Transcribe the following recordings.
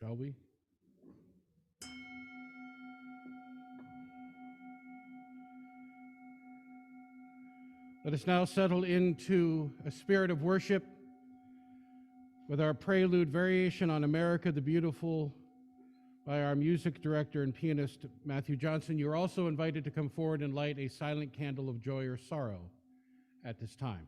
shall we? Let us now settle into a spirit of worship with our prelude variation on America the Beautiful by our music director and pianist, Matthew Johnson. You're also invited to come forward and light a silent candle of joy or sorrow at this time.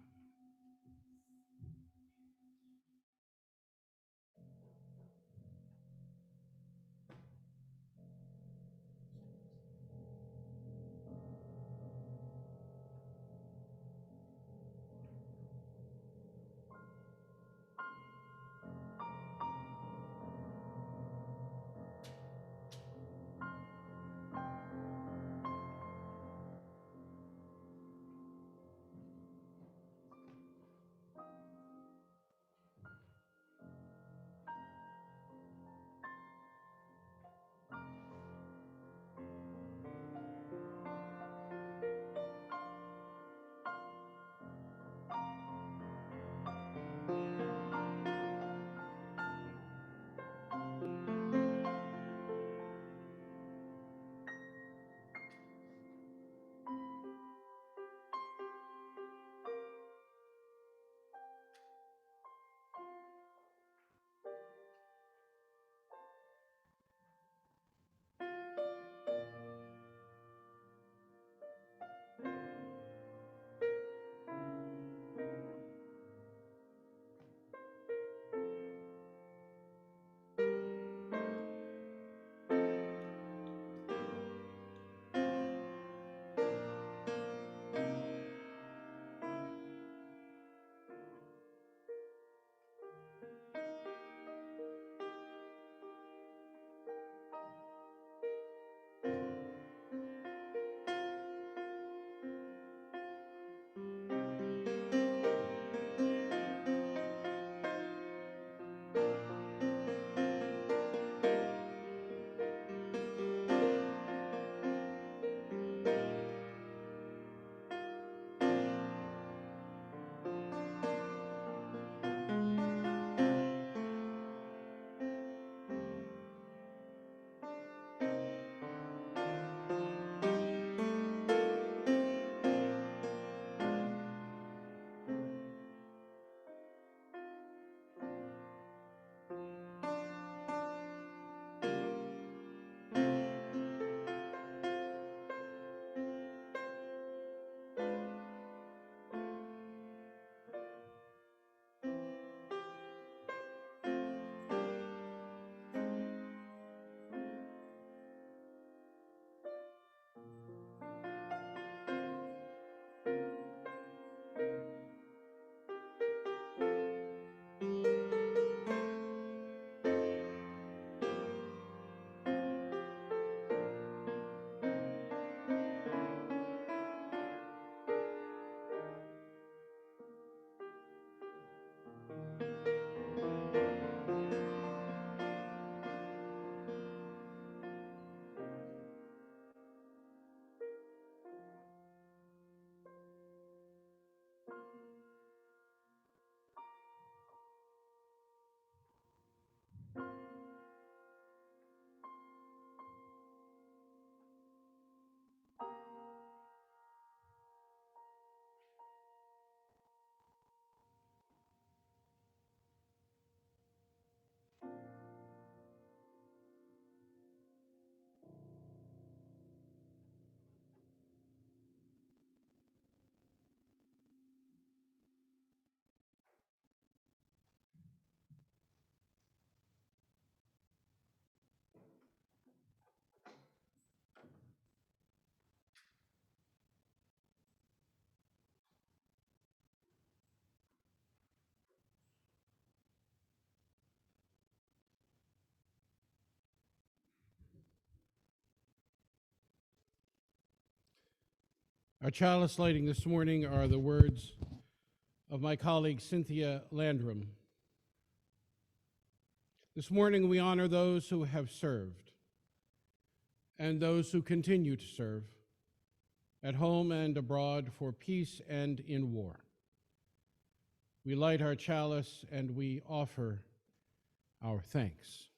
Our chalice lighting this morning are the words of my colleague Cynthia Landrum. This morning we honor those who have served and those who continue to serve at home and abroad for peace and in war. We light our chalice and we offer our thanks.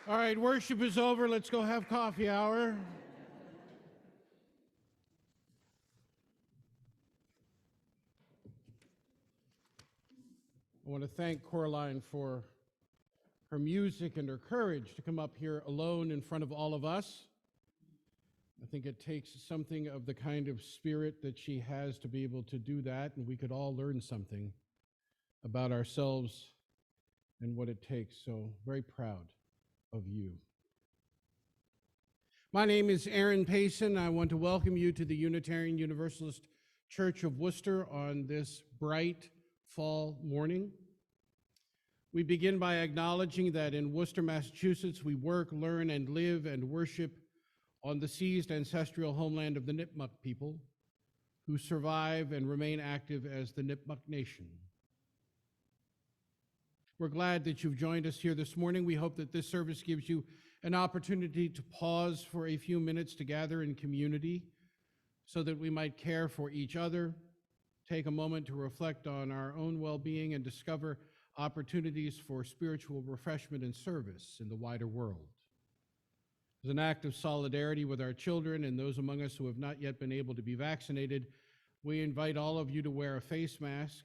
All right, worship is over. Let's go have coffee hour. I want to thank Coraline for her music and her courage to come up here alone in front of all of us. I think it takes something of the kind of spirit that she has to be able to do that, and we could all learn something about ourselves and what it takes. So very proud of you. My name is Aaron Payson. I want to welcome you to the Unitarian Universalist Church of Worcester on this bright fall morning. We begin by acknowledging that in Worcester, Massachusetts, we work, learn, and live and worship on the seized ancestral homeland of the Nipmuc people, who survive and remain active as the Nipmuc Nation. We're glad that you've joined us here this morning. We hope that this service gives you an opportunity to pause for a few minutes to gather in community so that we might care for each other, take a moment to reflect on our own well-being, and discover opportunities for spiritual refreshment and service in the wider world. As an act of solidarity with our children and those among us who have not yet been able to be vaccinated, we invite all of you to wear a face mask.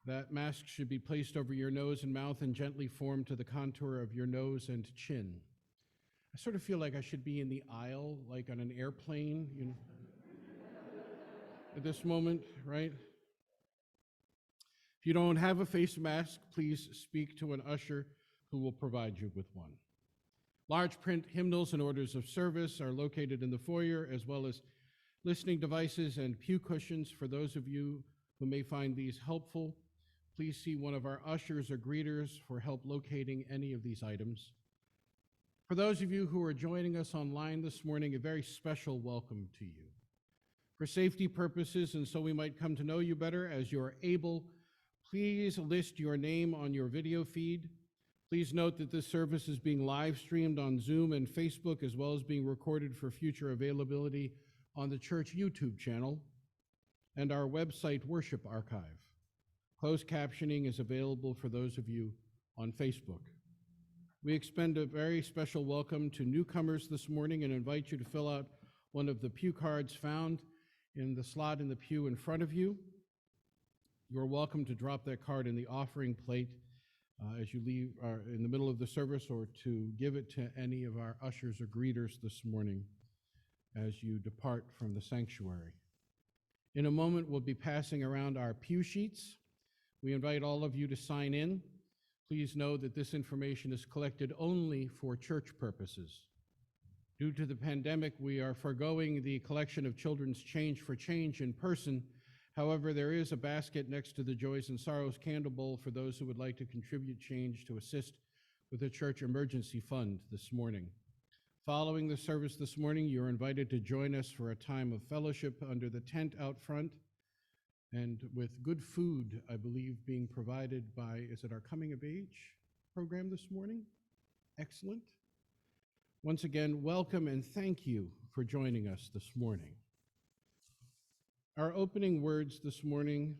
That mask should be placed over your nose and mouth and gently formed to the contour of your nose and chin. I sort of feel like I should be in the aisle, like on an airplane, you know, at this moment, right? If you don't have a face mask, please speak to an usher who will provide you with one. Large print hymnals and orders of service are located in the foyer, as well as listening devices and pew cushions. For those of you who may find these helpful, please see one of our ushers or greeters for help locating any of these items. For those of you who are joining us online this morning, a very special welcome to you. For safety purposes, and so we might come to know you better as you are able, please list your name on your video feed. Please note that this service is being live streamed on Zoom and Facebook, as well as being recorded for future availability on the church YouTube channel and our website worship archive. Closed captioning is available for those of you on Facebook. We extend a very special welcome to newcomers this morning and invite you to fill out one of the pew cards found in the slot in the pew in front of you. You're welcome to drop that card in the offering plate as you leave in the middle of the service, or to give it to any of our ushers or greeters this morning as you depart from the sanctuary. In a moment, we'll be passing around our pew sheets. We invite all of you to sign in. Please know that this information is collected only for church purposes. Due to the pandemic, we are forgoing the collection of children's Change for Change in person. However, there is a basket next to the Joys and Sorrows candle bowl for those who would like to contribute change to assist with the church emergency fund this morning. Following the service this morning, you're invited to join us for a time of fellowship under the tent out front, and with good food, I believe, being provided by, is it our Coming of Age program this morning? Excellent. Once again, welcome and thank you for joining us this morning. Our opening words this morning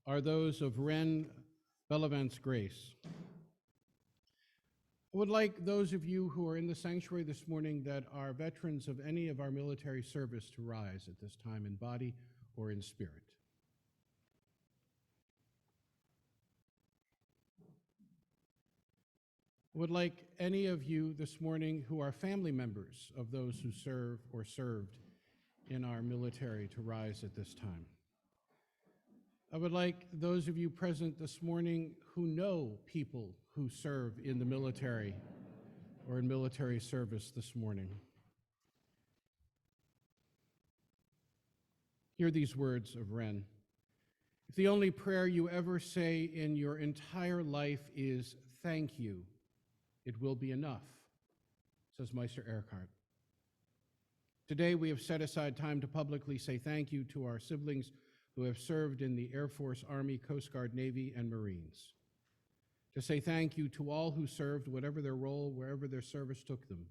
are those of Ren Bellevance Grace. I would like those of you who are in the sanctuary this morning that are veterans of any of our military service to rise at this time in body or in spirit. I would like any of you this morning who are family members of those who serve or served in our military to rise at this time. I would like those of you present this morning who know people who serve in the military or in military service this morning. Hear these words of Ren. If the only prayer you ever say in your entire life is thank you, it will be enough, says Meister Eckhart. Today we have set aside time to publicly say thank you to our siblings who have served in the Air Force, Army, Coast Guard, Navy, and Marines. To say thank you to all who served, whatever their role, wherever their service took them.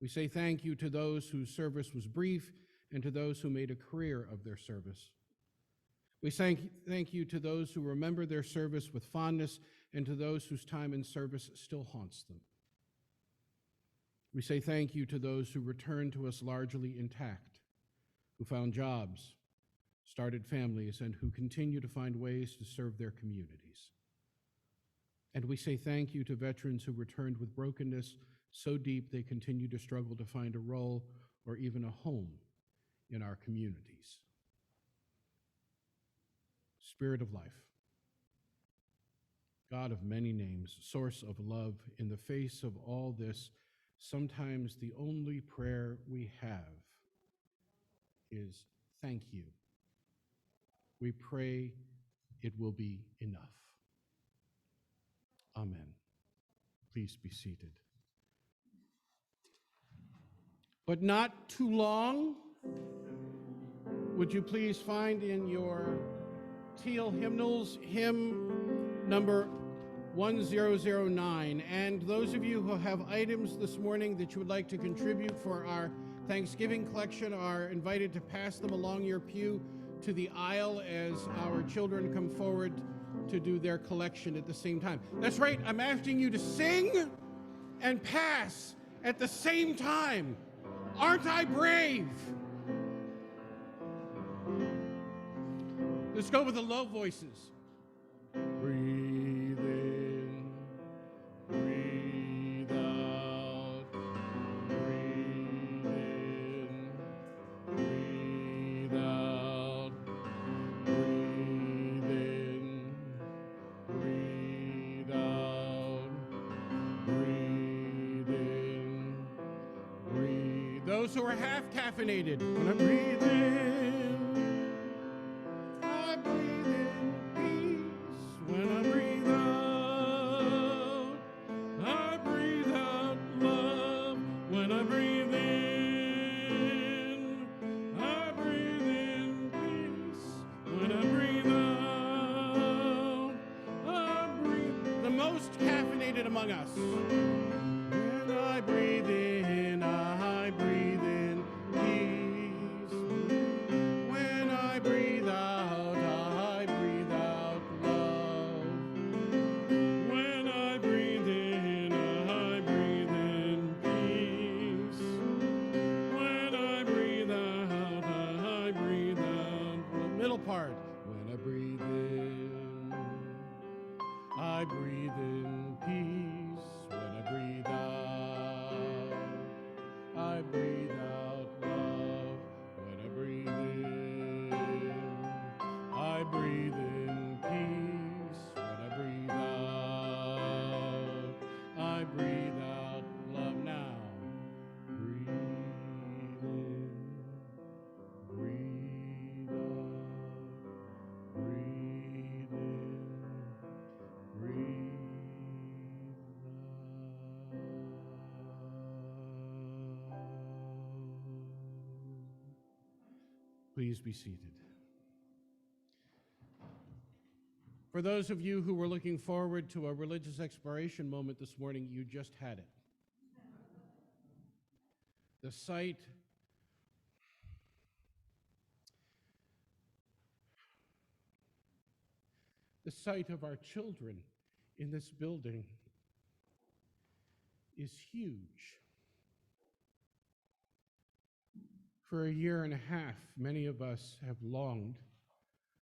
We say thank you to those whose service was brief and to those who made a career of their service. We thank you to those who remember their service with fondness and to those whose time in service still haunts them. We say thank you to those who return to us largely intact, who found jobs, started families, and who continue to find ways to serve their communities. And we say thank you to veterans who returned with brokenness so deep they continue to struggle to find a role or even a home in our communities. Spirit of life, God of many names, source of love, in the face of all this, sometimes the only prayer we have is thank you. We pray it will be enough. Amen. Please be seated. But not too long. Would you please find in your teal hymnals hymn number 1009. And those of you who have items this morning that you would like to contribute for our Thanksgiving collection are invited to pass them along your pew to the aisle as our children come forward to do their collection at the same time. That's right, I'm asking you to sing and pass at the same time. Aren't I brave? Let's go with the low voices. Breathe in, breathe out, breathe in, breathe out, breathe in, breathe out, breathe in, breathe. Those who are half caffeinated, when I breathe in, I breathe in peace. When I breathe out, I breathe out love. When I breathe in, I breathe in peace. When I breathe out, I breathe. The most caffeinated among us. When I breathe in, I breathe in peace. When I breathe out, I breathe out love. When I breathe in, I breathe in peace. When I breathe out, I breathe out the middle part. When I breathe in, I breathe in peace. When I breathe out, I breathe out love. When I breathe in, I breathe in peace. When I breathe out, I breathe out love. Now, breathe in, breathe out, breathe in, breathe out. Please be seated. For those of you who were looking forward to a religious exploration moment this morning, you just had it. The sight of our children in this building is huge. For a year and a half, many of us have longed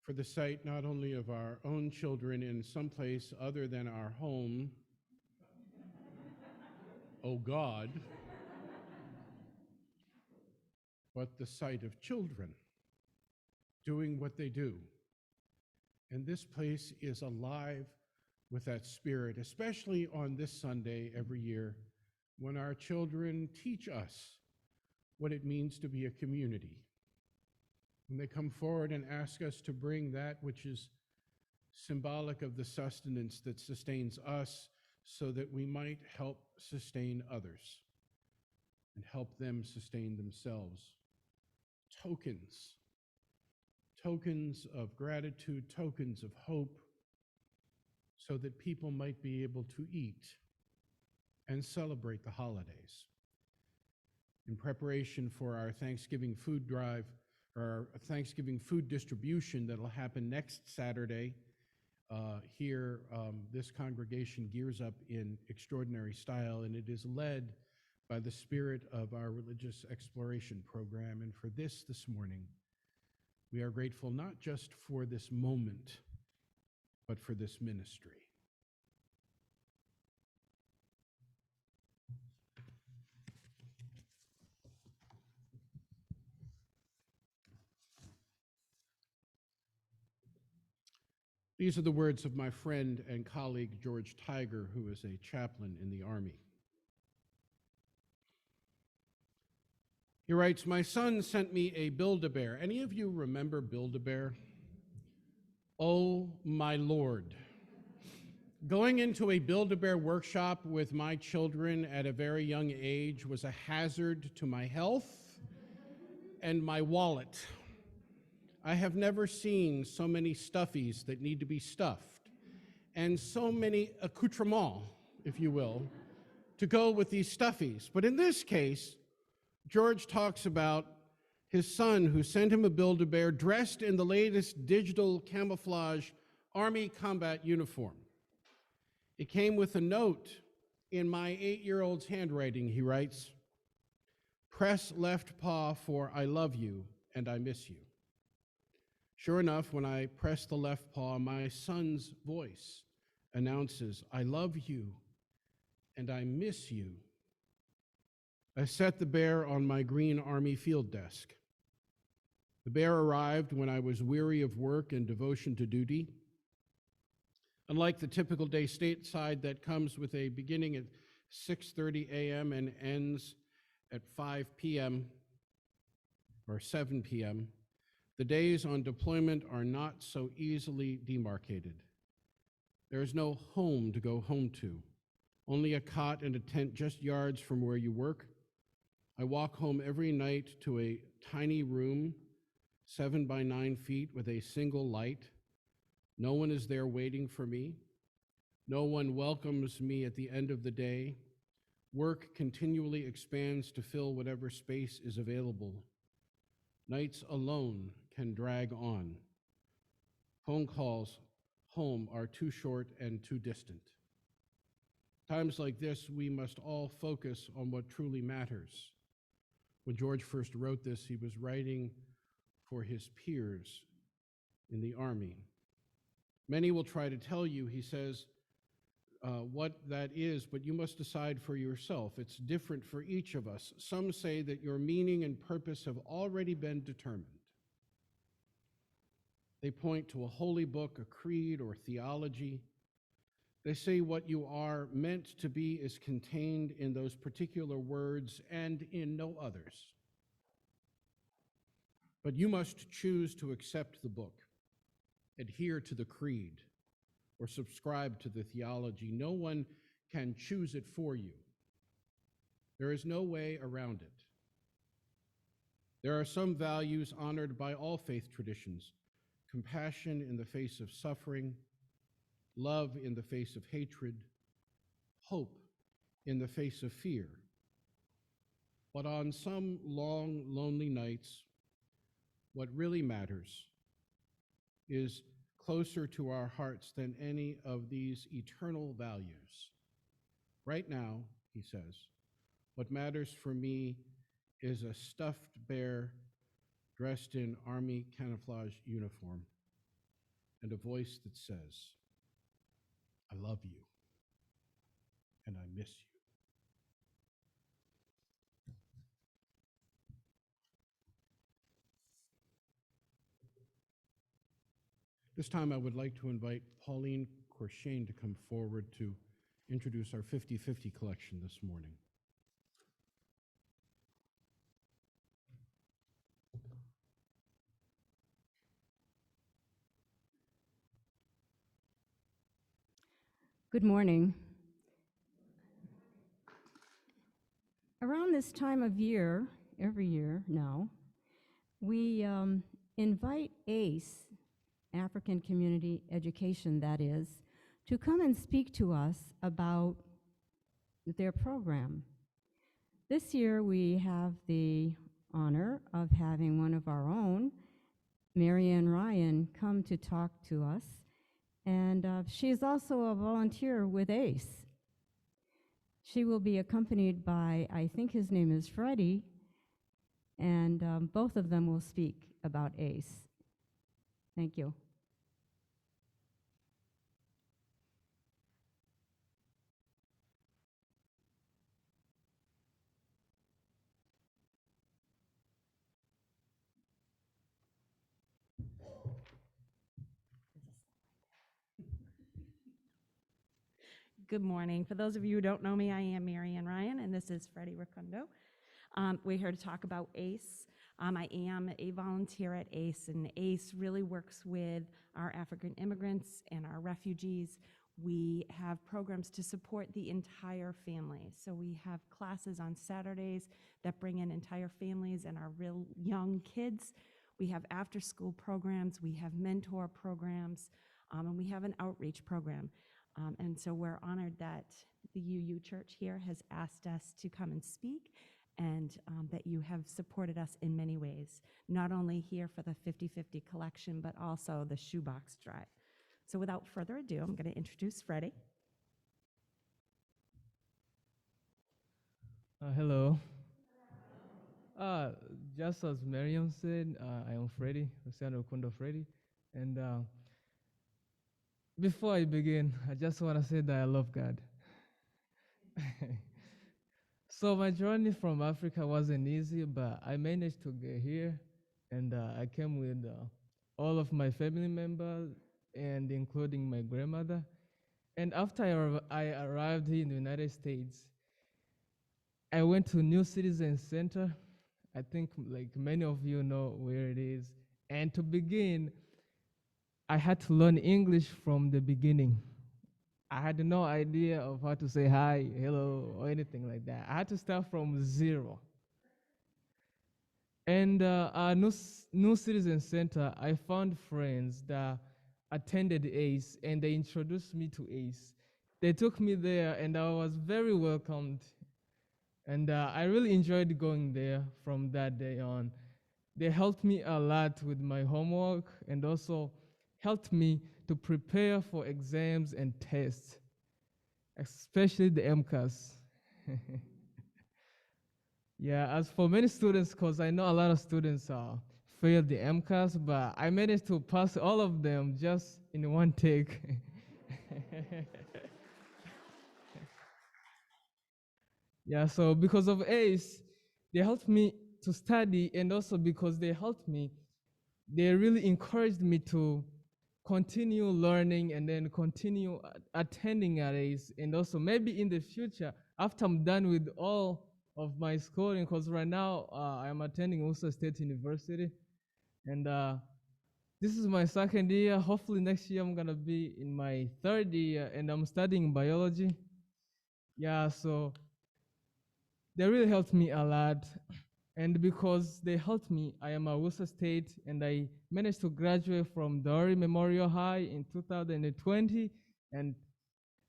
for the sight not only of our own children in some place other than our home, oh God, but the sight of children doing what they do. And this place is alive with that spirit, especially on this Sunday every year when our children teach us what it means to be a community. When they come forward and ask us to bring that which is symbolic of the sustenance that sustains us so that we might help sustain others and help them sustain themselves. Tokens of gratitude, tokens of hope, so that people might be able to eat and celebrate the holidays. In preparation for our Thanksgiving food drive, our Thanksgiving food distribution that'll happen next Saturday. Here, this congregation gears up in extraordinary style, and it is led by the spirit of our religious exploration program. And for this morning, we are grateful not just for this moment, but for this ministry. These are the words of my friend and colleague, George Tiger, who is a chaplain in the Army. He writes, "My son sent me a Build-A-Bear." Any of you remember Build-A-Bear? Oh, my Lord. Going into a Build-A-Bear workshop with my children at a very young age was a hazard to my health and my wallet. I have never seen so many stuffies that need to be stuffed, and so many accoutrements, if you will, to go with these stuffies. But in this case, George talks about his son who sent him a Build-A-Bear dressed in the latest digital camouflage Army combat uniform. It came with a note in my 8-year-old's handwriting. He writes, "Press left paw for I love you and I miss you." Sure enough, when I press the left paw, my son's voice announces, "I love you and I miss you." I set the bear on my green Army field desk. The bear arrived when I was weary of work and devotion to duty. Unlike the typical day stateside that comes with a beginning at 6:30 a.m. and ends at 5 p.m. or 7 p.m., the days on deployment are not so easily demarcated. There is no home to go home to, only a cot and a tent just yards from where you work. I walk home every night to a tiny room, 7 by 9 feet, with a single light. No one is there waiting for me. No one welcomes me at the end of the day. Work continually expands to fill whatever space is available. Nights alone can drag on. Phone calls home are too short and too distant. Times like this, we must all focus on what truly matters. When George first wrote this, he was writing for his peers in the Army. Many will try to tell you, he says, what that is, but you must decide for yourself. It's different for each of us. Some say that your meaning and purpose have already been determined. They point to a holy book, a creed, or theology. They say what you are meant to be is contained in those particular words and in no others. But you must choose to accept the book, adhere to the creed, or subscribe to the theology. No one can choose it for you. There is no way around it. There are some values honored by all faith traditions: compassion in the face of suffering, love in the face of hatred, hope in the face of fear. But on some long, lonely nights, what really matters is closer to our hearts than any of these eternal values. Right now, he says, what matters for me is a stuffed bear dressed in Army camouflage uniform and a voice that says, "I love you and I miss you." This time I would like to invite Pauline Corshane to come forward to introduce our 50/50 collection this morning. Good morning. Around this time of year, every year now, we invite ACE, African Community Education that is, to come and speak to us about their program. This year we have the honor of having one of our own, Marianne Ryan, come to talk to us. And she is also a volunteer with ACE. She will be accompanied by, I think his name is Freddie, and both of them will speak about ACE. Thank you. Good morning. For those of you who don't know me, I am Marianne Ryan, and this is Freddie Ricondo. We're here to talk about ACE. I am a volunteer at ACE, and ACE really works with our African immigrants and our refugees. We have programs to support the entire family. So we have classes on Saturdays that bring in entire families and our real young kids. We have after-school programs, we have mentor programs, and we have an outreach program. And so we're honored that the UU Church here has asked us to come and speak, and that you have supported us in many ways, not only here for the 50/50 collection, but also the shoebox drive. So without further ado, I'm going to introduce Freddie. Hello. Just as Miriam said, I am Freddie, Luciano Kundo Freddie. And before I begin, I just want to say that I love God. So my journey from Africa wasn't easy, but I managed to get here. And I came with all of my family members, and including my grandmother. And after I arrived here in the United States, I went to New Citizen Center. I think like many of you know where it is. And to begin, I had to learn English from the beginning. I had no idea of how to say hi, hello, or anything like that. I had to start from zero. And New Citizen Center, I found friends that attended ACE, and they introduced me to ACE. They took me there, and I was very welcomed. And I really enjoyed going there from that day on. They helped me a lot with my homework, and also helped me to prepare for exams and tests, especially the MCAS. Yeah, as for many students, because I know a lot of students failed the MCAS, but I managed to pass all of them just in one take. Yeah, so because of ACE, they helped me to study, and also because they helped me, they really encouraged me to continue learning and then continue attending at ACE, and also maybe in the future, after I'm done with all of my schooling, because right now I'm attending also State University, and this is my second year. Hopefully next year I'm gonna be in my third year, and I'm studying biology. Yeah, so they really helped me a lot. And because they helped me, I am a Worcester State, and I managed to graduate from Dory Memorial High in 2020. And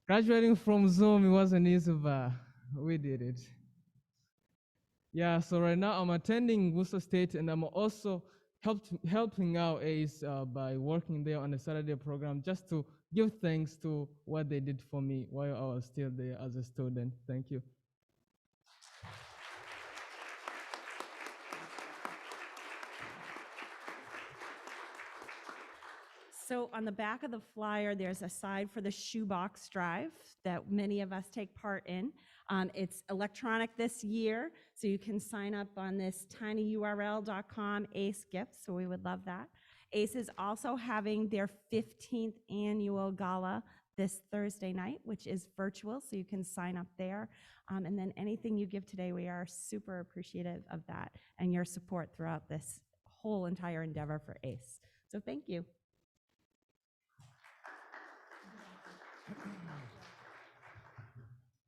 graduating from Zoom, it wasn't easy, but we did it. Yeah, so right now I'm attending Worcester State, and I'm also helping out ACE by working there on the Saturday program, just to give thanks to what they did for me while I was still there as a student. Thank you. So on the back of the flyer, there's a side for the shoebox drive that many of us take part in. It's electronic this year, so you can sign up on this tinyurl.com ACE Gifts, so we would love that. ACE is also having their 15th annual gala this Thursday night, which is virtual, so you can sign up there. And then anything you give today, we are super appreciative of that and your support throughout this whole entire endeavor for ACE. So thank you.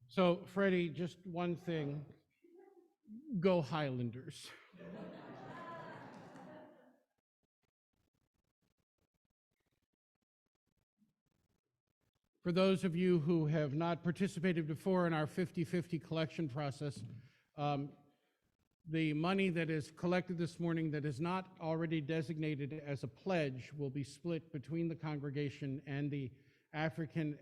So, Freddie, just one thing. Go Highlanders. For those of you who have not participated before in our 50/50 collection process, The money that is collected this morning that is not already designated as a pledge will be split between the congregation and the African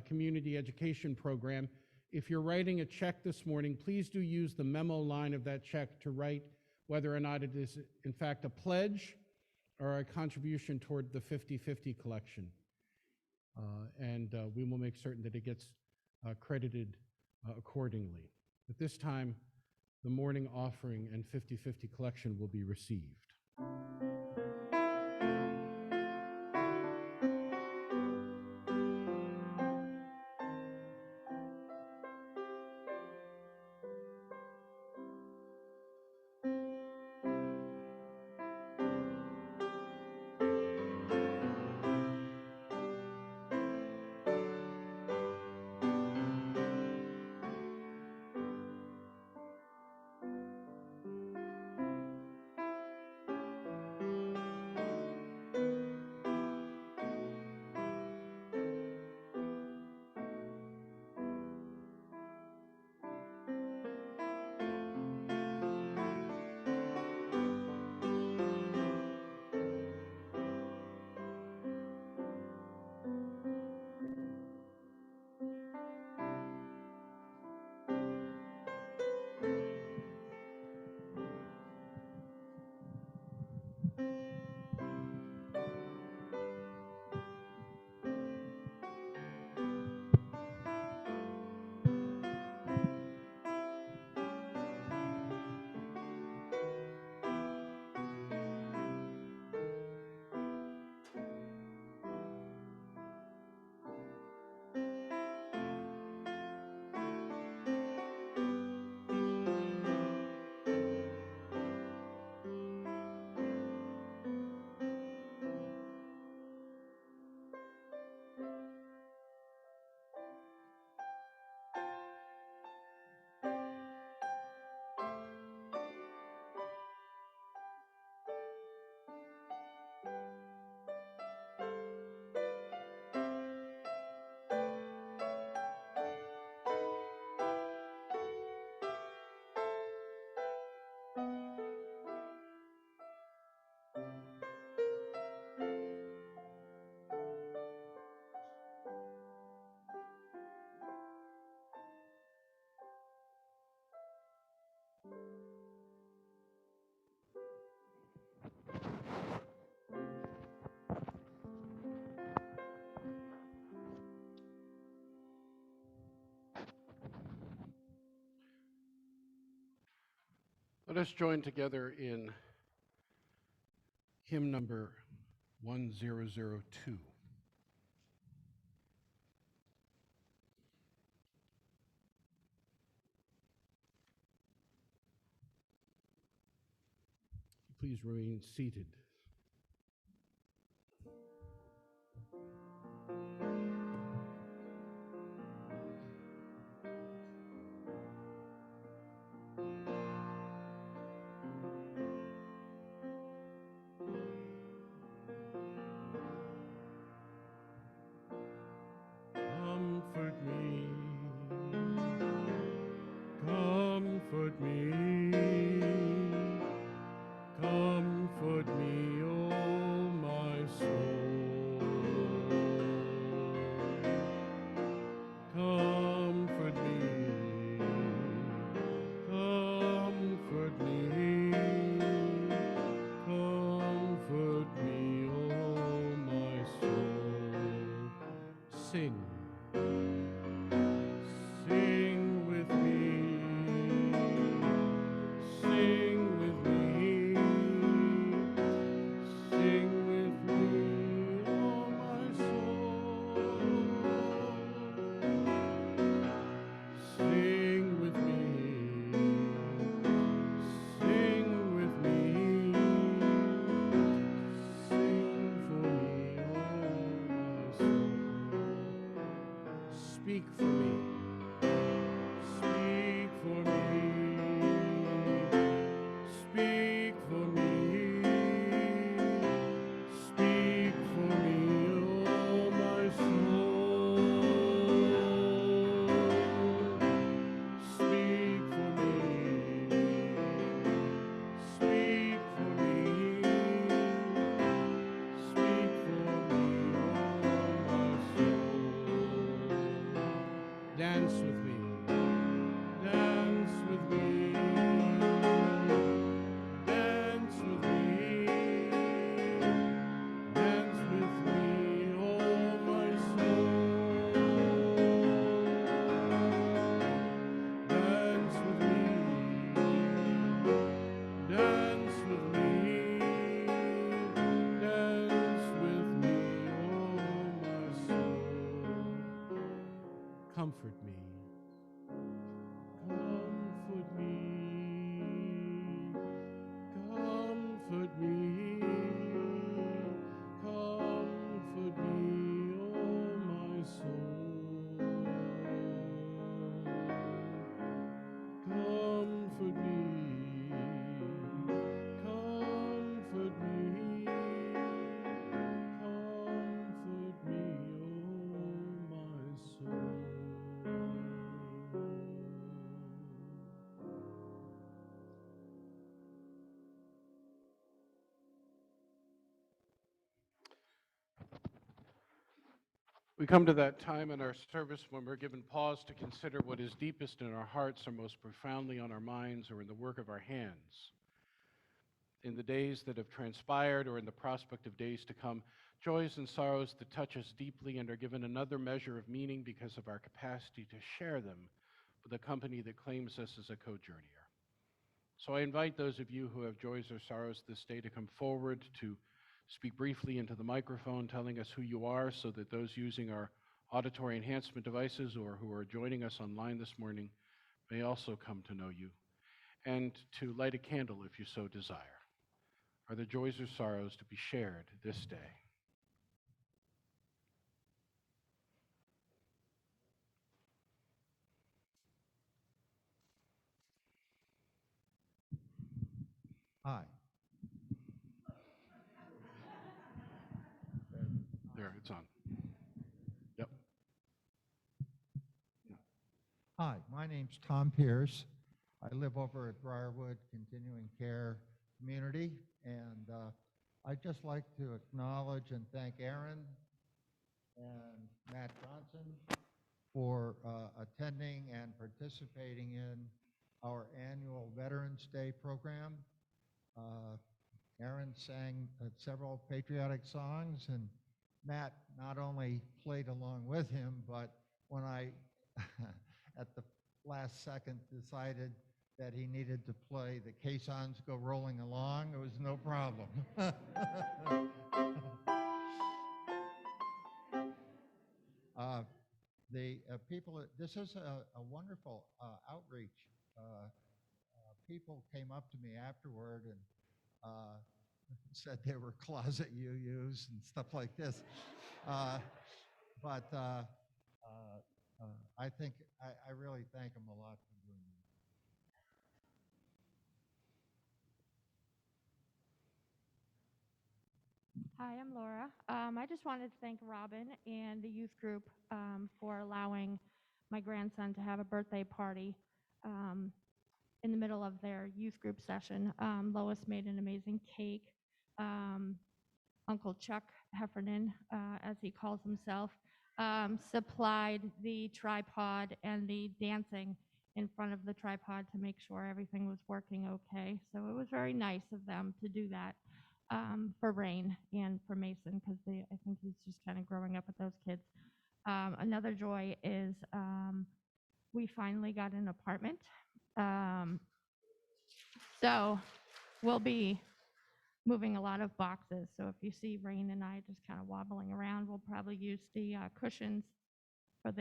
Community Education Program. If you're writing a check this morning, please do use the memo line of that check to write whether or not it is in fact a pledge or a contribution toward the 50/50 collection. And we will make certain that it gets credited accordingly. At this time, the morning offering and 50/50 collection will be received. Let us join together in hymn number 1002. Please remain seated. Comfort me, comfort me, comfort me, O my soul. Comfort me, comfort me, comfort me, O my soul. Sing. Sing with me, sing with me, sing with me, oh my soul. Sing with me, sing with me, sing for me, oh my soul. Speak for me. Speak for me, speak for me, speak for me, oh my soul. Speak for me, We come to that time in our service when we're given pause to consider what is deepest in our hearts or most profoundly on our minds or in the work of our hands. In the days that have transpired or in the prospect of days to come, joys and sorrows that touch us deeply and are given another measure of meaning because of our capacity to share them with a company that claims us as a co-journeyer. So I invite those of you who have joys or sorrows this day to come forward to speak briefly into the microphone, telling us who you are so that those using our auditory enhancement devices or who are joining us online this morning may also come to know you, and to light a candle if you so desire. Are there joys or sorrows to be shared this day? Hi. There, it's on. Yep. Hi, my name's Tom Pierce. I live over at Briarwood Continuing Care Community, and I'd just like to acknowledge and thank Aaron and Matt Johnson for attending and participating in our annual Veterans Day program. Aaron sang several patriotic songs, and Matt not only played along with him, but when I, at the last second, decided that he needed to play the caissons go rolling along, it was no problem. The people, this is a wonderful outreach. People came up to me afterward and said they were closet UUs and stuff like this. But I think I really thank them a lot for doing that. Hi, I'm Laura. I just wanted to thank Robin and the youth group for allowing my grandson to have a birthday party in the middle of their youth group session. Lois made an amazing cake. Uncle Chuck Heffernan, as he calls himself, supplied the tripod and the dancing in front of the tripod to make sure everything was working okay. So it was very nice of them to do that. For Rain and for Mason, because I think he's just kind of growing up with those kids. Another joy is we finally got an apartment. So we'll be moving a lot of boxes. So if you see Rain and I just kind of wobbling around, we'll probably use the cushions for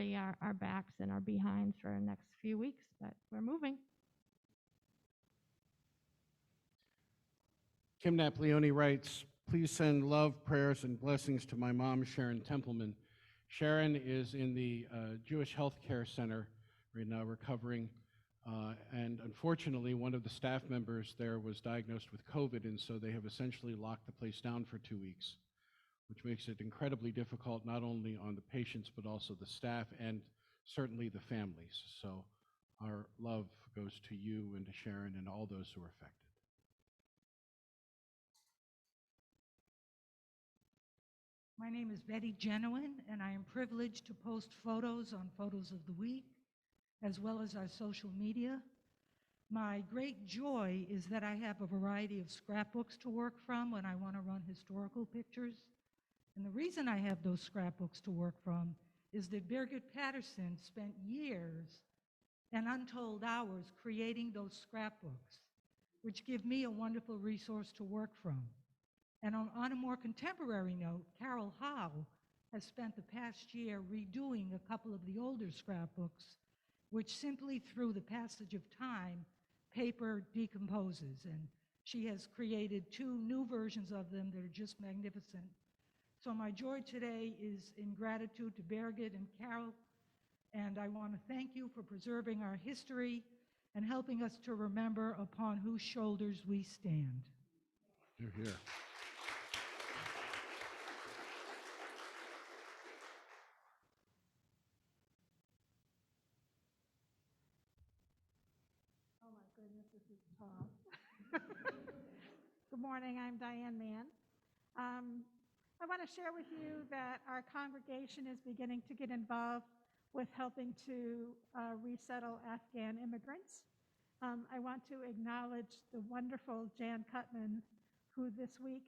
our backs and our behinds for the next few weeks, but we're moving. Kim Napoleone writes, please send love, prayers, and blessings to my mom, Sharon Templeman. Sharon is in the Jewish Health Care Center right now recovering, and unfortunately one of the staff members there was diagnosed with COVID, and so they have essentially locked the place down for 2 weeks, which makes it incredibly difficult not only on the patients but also the staff and certainly the families. So our love goes to you and to Sharon and all those who are affected. My name is Betty Genuine, and I am privileged to post photos on Photos of the Week, as well as our social media. My great joy is that I have a variety of scrapbooks to work from when I want to run historical pictures. And the reason I have those scrapbooks to work from is that Birgit Patterson spent years and untold hours creating those scrapbooks, which give me a wonderful resource to work from. And on a more contemporary note, Carol Howe has spent the past year redoing a couple of the older scrapbooks, which simply through the passage of time, paper decomposes. And she has created 2 new versions of them that are just magnificent. So my joy today is in gratitude to Birgit and Carol, and I want to thank you for preserving our history and helping us to remember upon whose shoulders we stand. You're here. Oh my goodness, this is tough. Good morning, I'm Diane Mann. I want to share with you that our congregation is beginning to get involved with helping to resettle Afghan immigrants. I want to acknowledge the wonderful Jan Cutman, who this week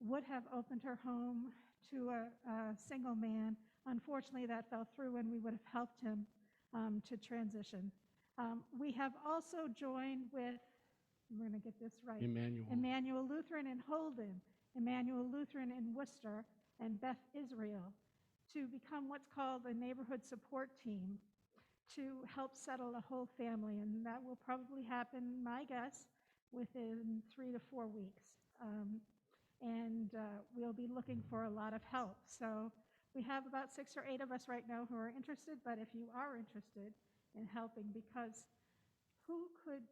would have opened her home to a single man. Unfortunately, that fell through, and we would have helped him to transition. We have also joined with, we're going to get this right, Emmanuel Lutheran in Holden, Emmanuel Lutheran in Worcester, and Beth Israel to become what's called a neighborhood support team to help settle a whole family. And that will probably happen, my guess, within 3 to 4 weeks. We'll be looking for a lot of help. So we have about 6 or 8 of us right now who are interested, but if you are interested in helping, because who could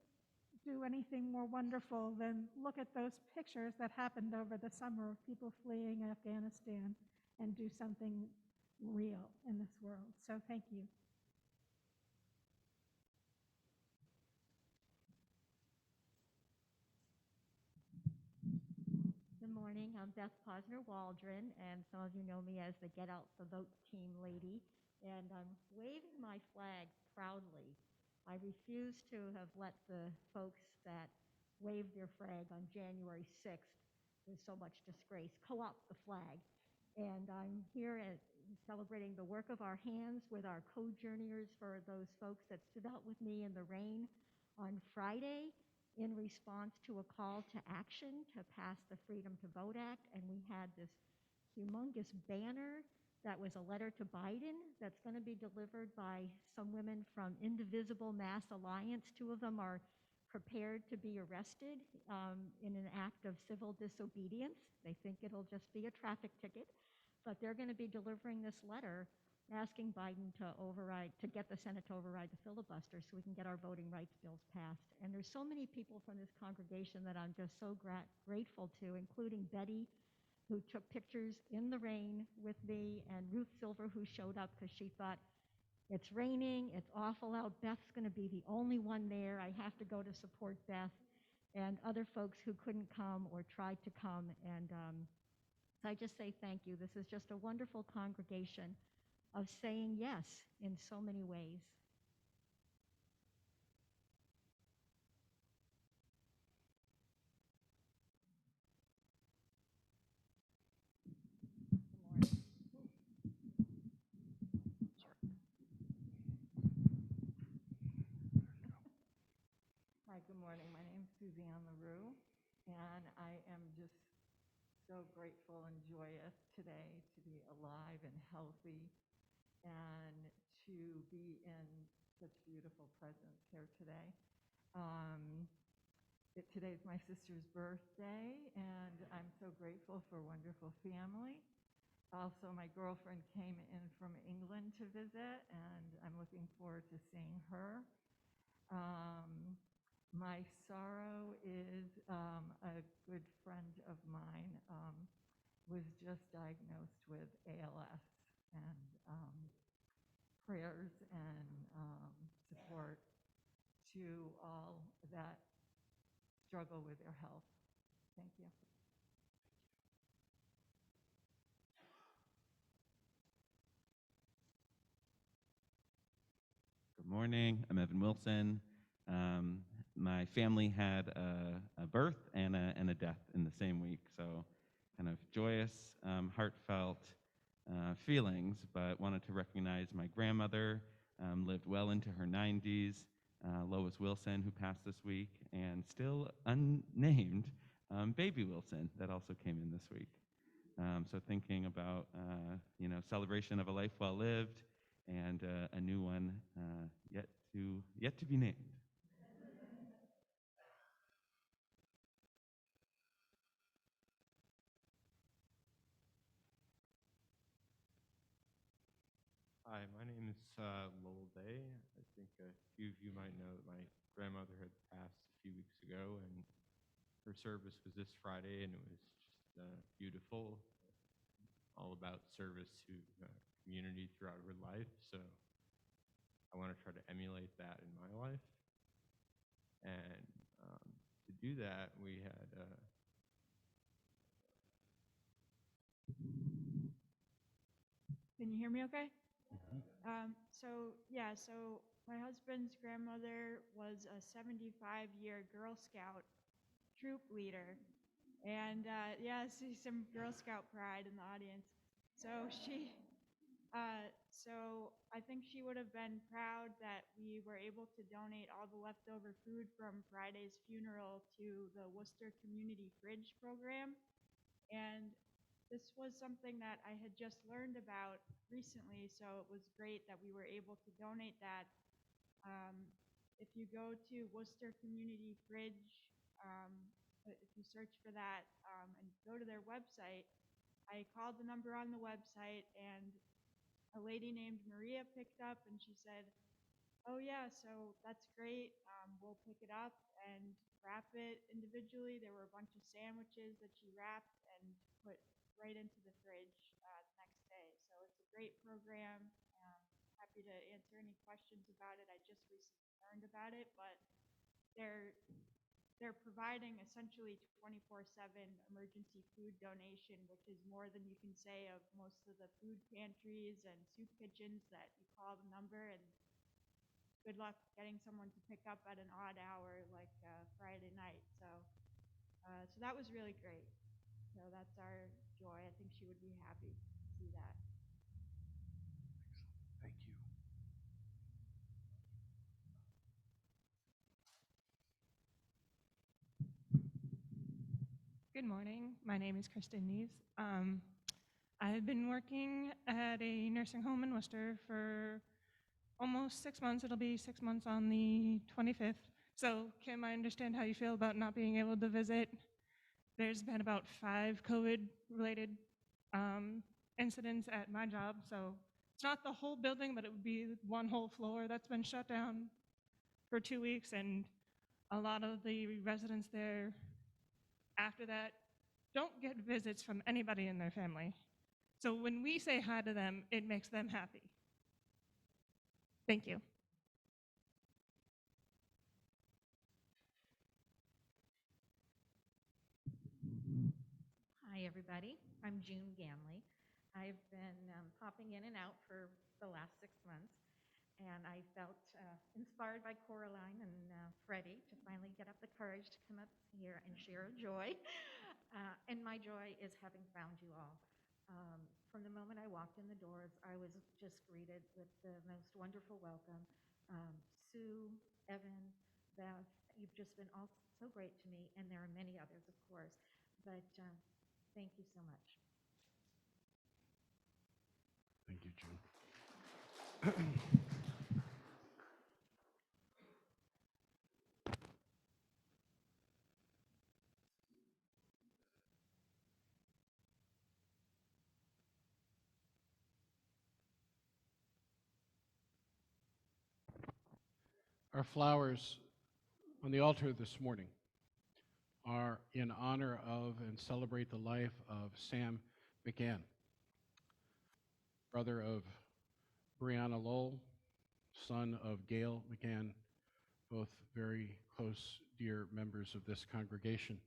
do anything more wonderful than look at those pictures that happened over the summer of people fleeing Afghanistan and do something real in this world. So thank you. Good morning. I'm Beth Posner-Waldron, and some of you know me as the Get Out the Vote team lady, and I'm waving my flag proudly. I refuse to have let the folks that waved their flag on January 6th with so much disgrace co-opt the flag. And I'm here celebrating the work of our hands with our co-journeyers for those folks that stood out with me in the rain on Friday in response to a call to action to pass the Freedom to Vote Act. And we had this humongous banner that was a letter to Biden that's going to be delivered by some women from Indivisible Mass Alliance. 2 of them are prepared to be arrested in an act of civil disobedience. They think it'll just be a traffic ticket, but they're going to be delivering this letter asking Biden to get the Senate to override the filibuster so we can get our voting rights bills passed. And there's so many people from this congregation that I'm just so grateful to, including Betty, who took pictures in the rain with me, and Ruth Silver, who showed up because she thought, it's raining, it's awful out, Beth's going to be the only one there, I have to go to support Beth, and other folks who couldn't come or tried to come. And so I just say thank you. This is just a wonderful congregation of saying yes in so many ways. Hi, good morning. My name is Suzanne LaRue, and I am just so grateful and joyous today to be alive and healthy and to be in such beautiful presence here today. Today's my sister's birthday, and I'm so grateful for a wonderful family. Also, my girlfriend came in from England to visit, and I'm looking forward to seeing her. My sorrow is a good friend of mine was just diagnosed with ALS, and prayers and support to all that struggle with their health. Thank you. Good morning. I'm Evan Wilson. My family had a birth and a death in the same week, so kind of joyous, heartfelt feelings, but wanted to recognize my grandmother, lived well into her 90s, Lois Wilson, who passed this week, and still unnamed baby Wilson that also came in this week. So thinking about celebration of a life well lived and a new one yet to be named. Hi, my name is Lowell Day. I think a few of you might know that my grandmother had passed a few weeks ago, and her service was this Friday, and it was just beautiful, all about service to community throughout her life. So I want to try to emulate that in my life. And to do that, we had Can you hear me okay? So my husband's grandmother was a 75-year Girl Scout troop leader. And yeah, I see some Girl Scout pride in the audience. So I think she would have been proud that we were able to donate all the leftover food from Friday's funeral to the Worcester Community Fridge program. And this was something that I had just learned about recently, so it was great that we were able to donate that. If you go to Worcester Community Fridge, if you search for that and go to their website, I called the number on the website, and a lady named Maria picked up, and she said, "Oh yeah, so that's great. We'll pick it up and wrap it individually." There were a bunch of sandwiches that she wrapped and put right into the fridge the next day. So it's a great program. Happy to answer any questions about it. I just recently learned about it, but they're they're providing essentially 24/7 emergency food donation, which is more than you can say of most of the food pantries and soup kitchens that you call the number, and good luck getting someone to pick up at an odd hour like Friday night. So that was really great. So that's our joy. I think she would be happy to see that. Thank you. Good morning. My name is Kristen Neves. I've been working at a nursing home in Worcester for almost 6 months. It'll be 6 months on the 25th. So, Kim, I understand how you feel about not being able to visit. There's been about 5 COVID-related incidents at my job. So it's not the whole building, but it would be one whole floor that's been shut down for 2 weeks. And a lot of the residents there after that don't get visits from anybody in their family. So when we say hi to them, it makes them happy. Thank you. Hi, everybody. I'm June Ganley. I've been popping in and out for the last 6 months, and I felt inspired by Coraline and Freddie to finally get up the courage to come up here and share a joy. And my joy is having found you all. From the moment I walked in the doors, I was just greeted with the most wonderful welcome. Sue, Evan, Beth, you've just been all so great to me, and there are many others, of course. But thank you so much. Thank you, June. Our flowers on the altar this morning are in honor of and celebrate the life of Sam McGann, brother of Brianna Lowell, son of Gail McGann, both very close, dear members of this congregation.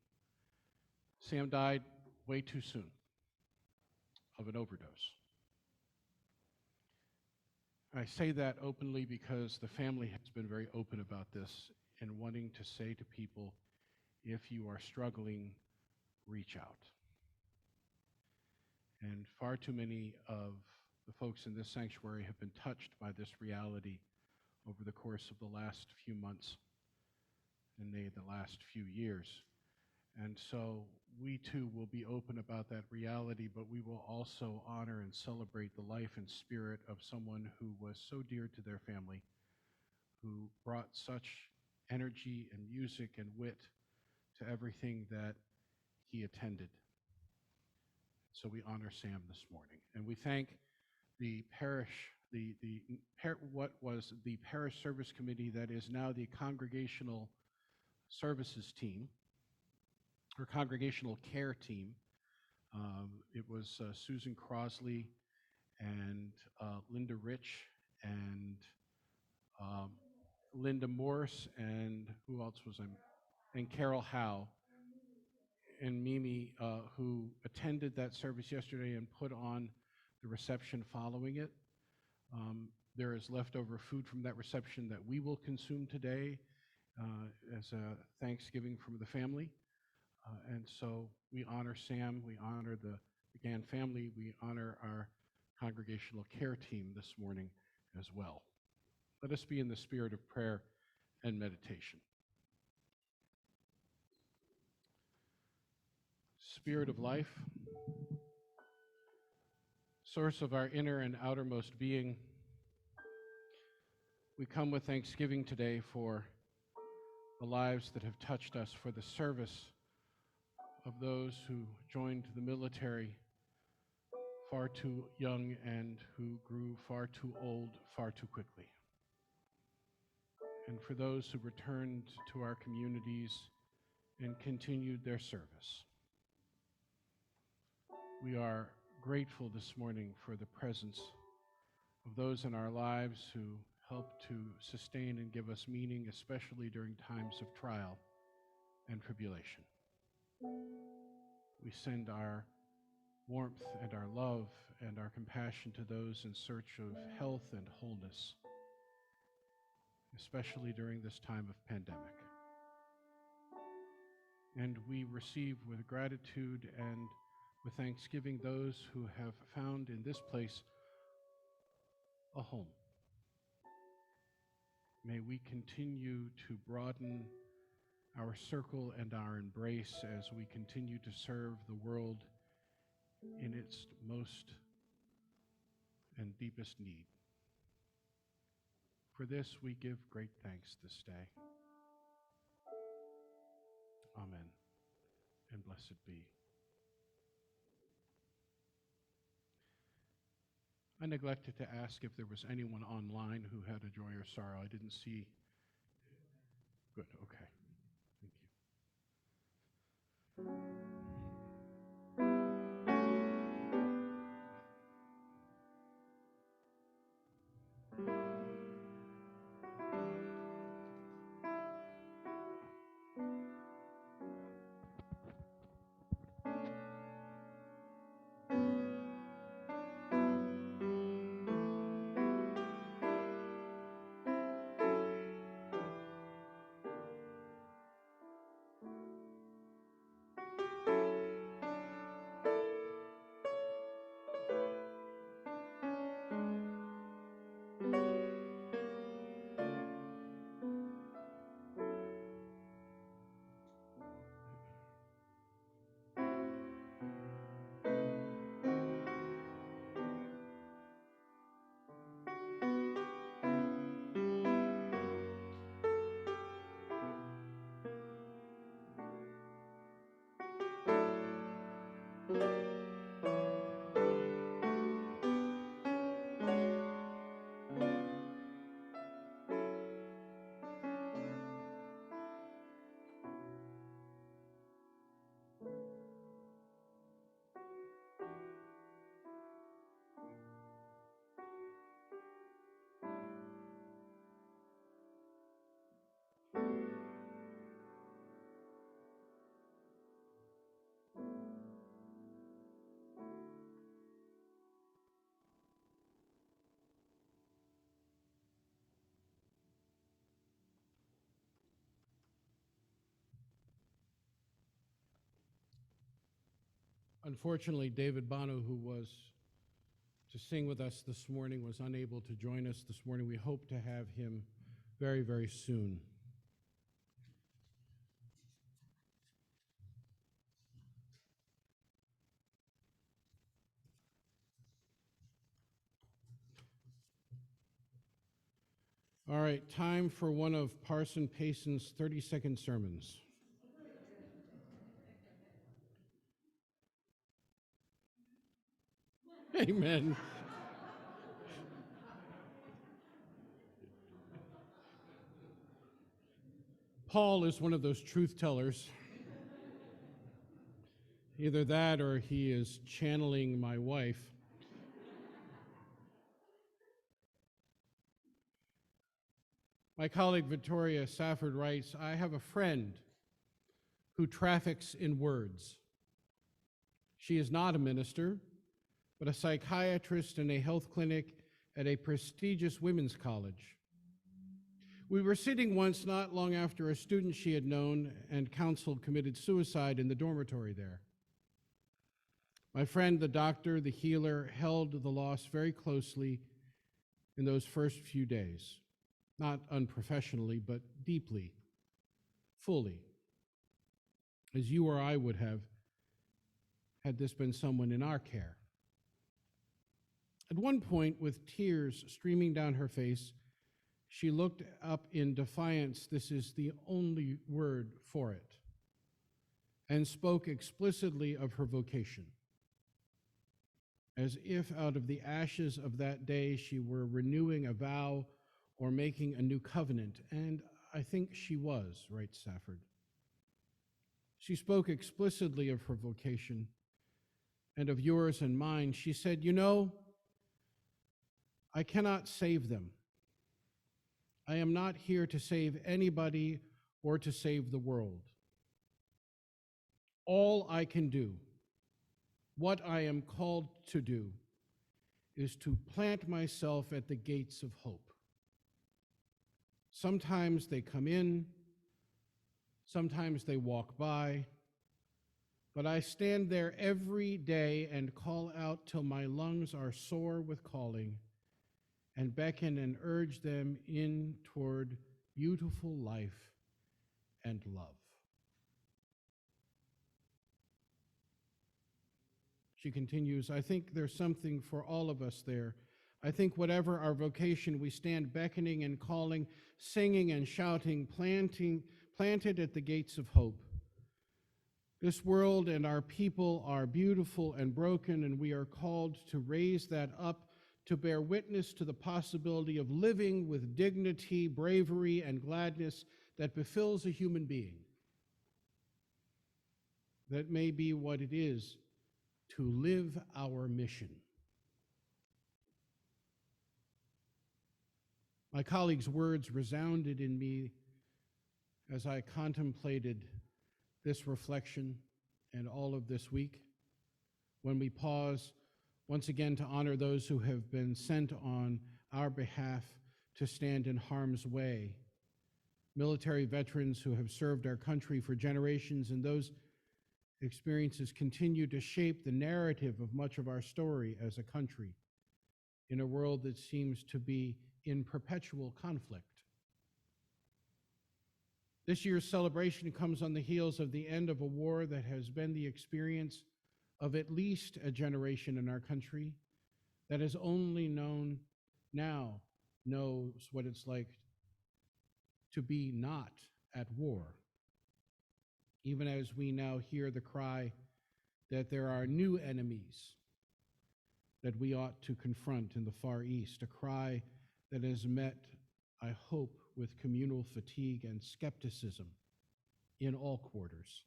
Sam died way too soon of an overdose. I say that openly because the family has been very open about this and wanting to say to people, if you are struggling, reach out. And far too many of the folks in this sanctuary have been touched by this reality over the course of the last few months and the last few years. And so we too will be open about that reality, but we will also honor and celebrate the life and spirit of someone who was so dear to their family, who brought such energy and music and wit to everything that he attended. So we honor Sam this morning. And we thank the parish, what was the parish service committee that is now the congregational services team, or congregational care team. It was Susan Crosley and Linda Rich and Linda Morse, and who else was I? And Carol Howe and Mimi, who attended that service yesterday and put on the reception following it. There is leftover food from that reception that we will consume today as a Thanksgiving from the family. And so we honor Sam, we honor the Gann family, we honor our congregational care team this morning as well. Let us be in the spirit of prayer and meditation. Spirit of life, source of our inner and outermost being, we come with thanksgiving today for the lives that have touched us, for the service of those who joined the military far too young and who grew far too old far too quickly. And for those who returned to our communities and continued their service. We are grateful this morning for the presence of those in our lives who help to sustain and give us meaning, especially during times of trial and tribulation. We send our warmth and our love and our compassion to those in search of health and wholeness, especially during this time of pandemic. And we receive with gratitude and with thanksgiving those who have found in this place a home. May we continue to broaden our circle and our embrace as we continue to serve the world in its most and deepest need. For this we give great thanks this day. Amen, and blessed be. I neglected to ask if there was anyone online who had a joy or sorrow. I didn't see. Good, okay. Thank you. Unfortunately, David Bono, who was to sing with us this morning, was unable to join us this morning. We hope to have him very, very soon. All right, time for one of Parson Payson's 30-second sermons. Amen. Paul is one of those truth tellers. Either that or he is channeling my wife. My colleague Victoria Safford writes, I have a friend who traffics in words. She is not a minister, but but a psychiatrist in a health clinic at a prestigious women's college. We were sitting once not long after a student she had known and counseled committed suicide in the dormitory there. My friend, the doctor, the healer, held the loss very closely in those first few days, not unprofessionally, but deeply, fully, as you or I would have had this been someone in our care. At one point, with tears streaming down her face, she looked up in defiance, this is the only word for it, and spoke explicitly of her vocation, as if out of the ashes of that day she were renewing a vow or making a new covenant, and I think she was, writes Safford. She spoke explicitly of her vocation and of yours and mine. She said, you know, I cannot save them. I am not here to save anybody or to save the world. All I can do, what I am called to do, is to plant myself at the gates of hope. Sometimes they come in, sometimes they walk by, but I stand there every day and call out till my lungs are sore with calling, and beckon and urge them in toward beautiful life and love. She continues, I think there's something for all of us there. I think whatever our vocation, we stand beckoning and calling, singing and shouting, planted at the gates of hope. This world and our people are beautiful and broken, and we are called to raise that up, to bear witness to the possibility of living with dignity, bravery, and gladness that befills a human being. That may be what it is to live our mission. My colleague's words resounded in me as I contemplated this reflection and all of this week, when we pause once again to honor those who have been sent on our behalf to stand in harm's way, military veterans who have served our country for generations, and those experiences continue to shape the narrative of much of our story as a country in a world that seems to be in perpetual conflict. This year's celebration comes on the heels of the end of a war that has been the experience of at least a generation in our country that has only knows what it's like to be not at war. Even as we now hear the cry that there are new enemies that we ought to confront in the Far East, a cry that is met, I hope, with communal fatigue and skepticism in all quarters.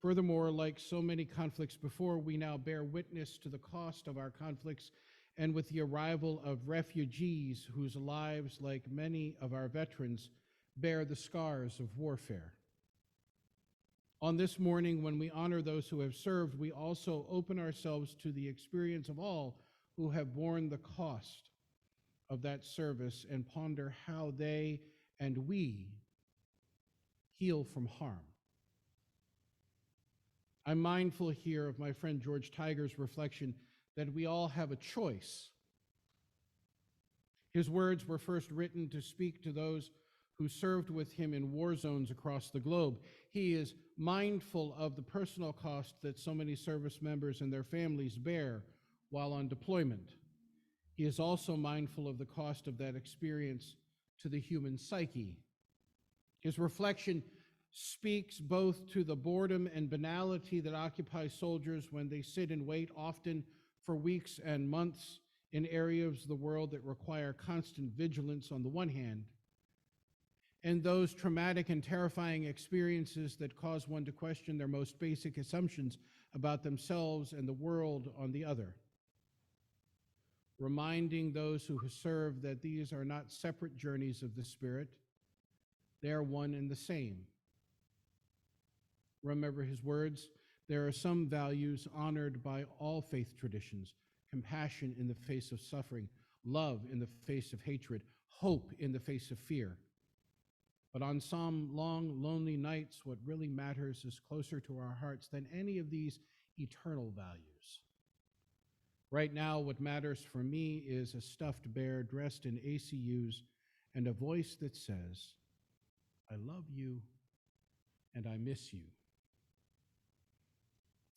Furthermore, like so many conflicts before, we now bear witness to the cost of our conflicts, and with the arrival of refugees whose lives, like many of our veterans, bear the scars of warfare. On this morning, when we honor those who have served, we also open ourselves to the experience of all who have borne the cost of that service and ponder how they and we heal from harm. I'm mindful here of my friend George Tiger's reflection that we all have a choice. His words were first written to speak to those who served with him in war zones across the globe. He is mindful of the personal cost that so many service members and their families bear while on deployment. He is also mindful of the cost of that experience to the human psyche. His reflection speaks both to the boredom and banality that occupies soldiers when they sit and wait, often for weeks and months, in areas of the world that require constant vigilance on the one hand, and those traumatic and terrifying experiences that cause one to question their most basic assumptions about themselves and the world on the other. Reminding those who have served that these are not separate journeys of the Spirit, they are one and the same. Remember his words, There are some values honored by all faith traditions: compassion in the face of suffering, love in the face of hatred, hope in the face of fear. But on some long, lonely nights, what really matters is closer to our hearts than any of these eternal values. Right now, what matters for me is a stuffed bear dressed in ACUs and a voice that says, "I love you and I miss you."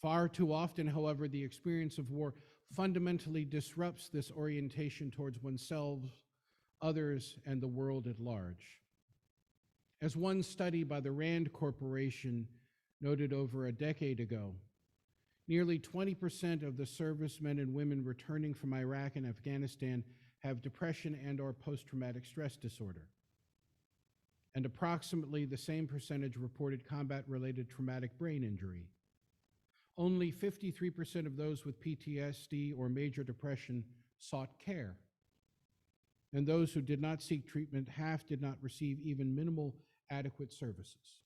Far too often, however, the experience of war fundamentally disrupts this orientation towards oneself, others, and the world at large. As one study by the Rand Corporation noted over a decade ago, nearly 20% of the servicemen and women returning from Iraq and Afghanistan have depression and/or post-traumatic stress disorder. And approximately the same percentage reported combat-related traumatic brain injury. Only 53% of those with PTSD or major depression sought care. And those who did not seek treatment, half did not receive even minimal adequate services.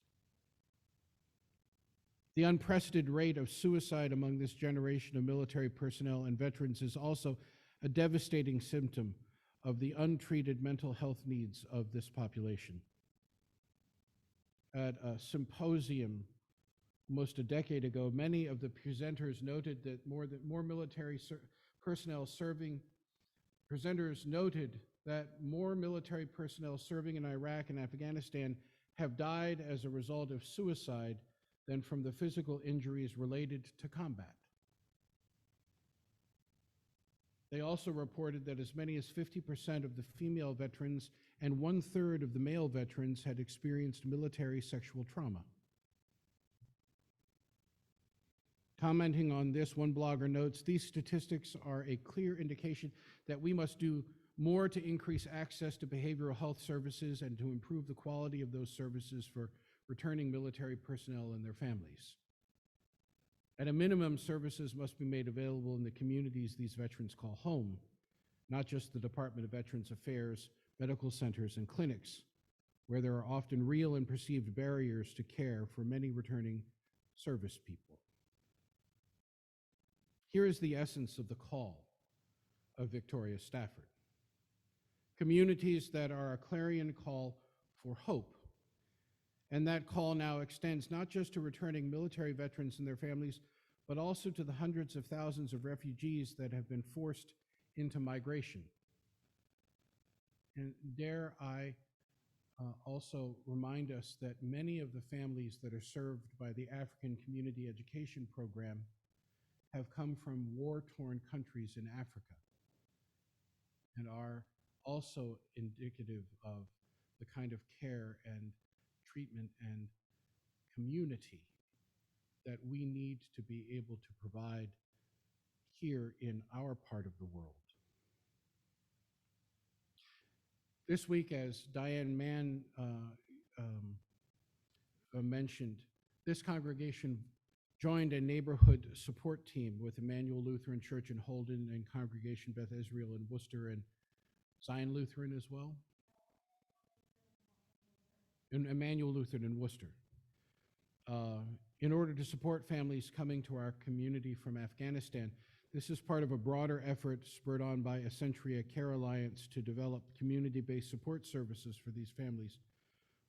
The unprecedented rate of suicide among this generation of military personnel and veterans is also a devastating symptom of the untreated mental health needs of this population. At a symposium almost a decade ago, many of the presenters noted that more military personnel serving in Iraq and Afghanistan have died as a result of suicide than from the physical injuries related to combat. They also reported that as many as 50% of the female veterans and 1/3 of the male veterans had experienced military sexual trauma. Commenting on this, one blogger notes, "These statistics are a clear indication that we must do more to increase access to behavioral health services and to improve the quality of those services for returning military personnel and their families. At a minimum, services must be made available in the communities these veterans call home, not just the Department of Veterans Affairs, medical centers, and clinics, where there are often real and perceived barriers to care for many returning service people." Here is the essence of the call of Victoria Stafford. Communities that are a clarion call for hope. And that call now extends not just to returning military veterans and their families, but also to the hundreds of thousands of refugees that have been forced into migration. And dare I also remind us that many of the families that are served by the African Community Education Program have come from war-torn countries in Africa and are also indicative of the kind of care and treatment and community that we need to be able to provide here in our part of the world. This week, as Diane Mann mentioned, this congregation joined a neighborhood support team with Emmanuel Lutheran Church in Holden and Congregation Beth Israel in Worcester and Zion Lutheran as well, and Emmanuel Lutheran in Worcester, in order to support families coming to our community from Afghanistan. This is part of a broader effort spurred on by a Centuria Care Alliance to develop community-based support services for these families.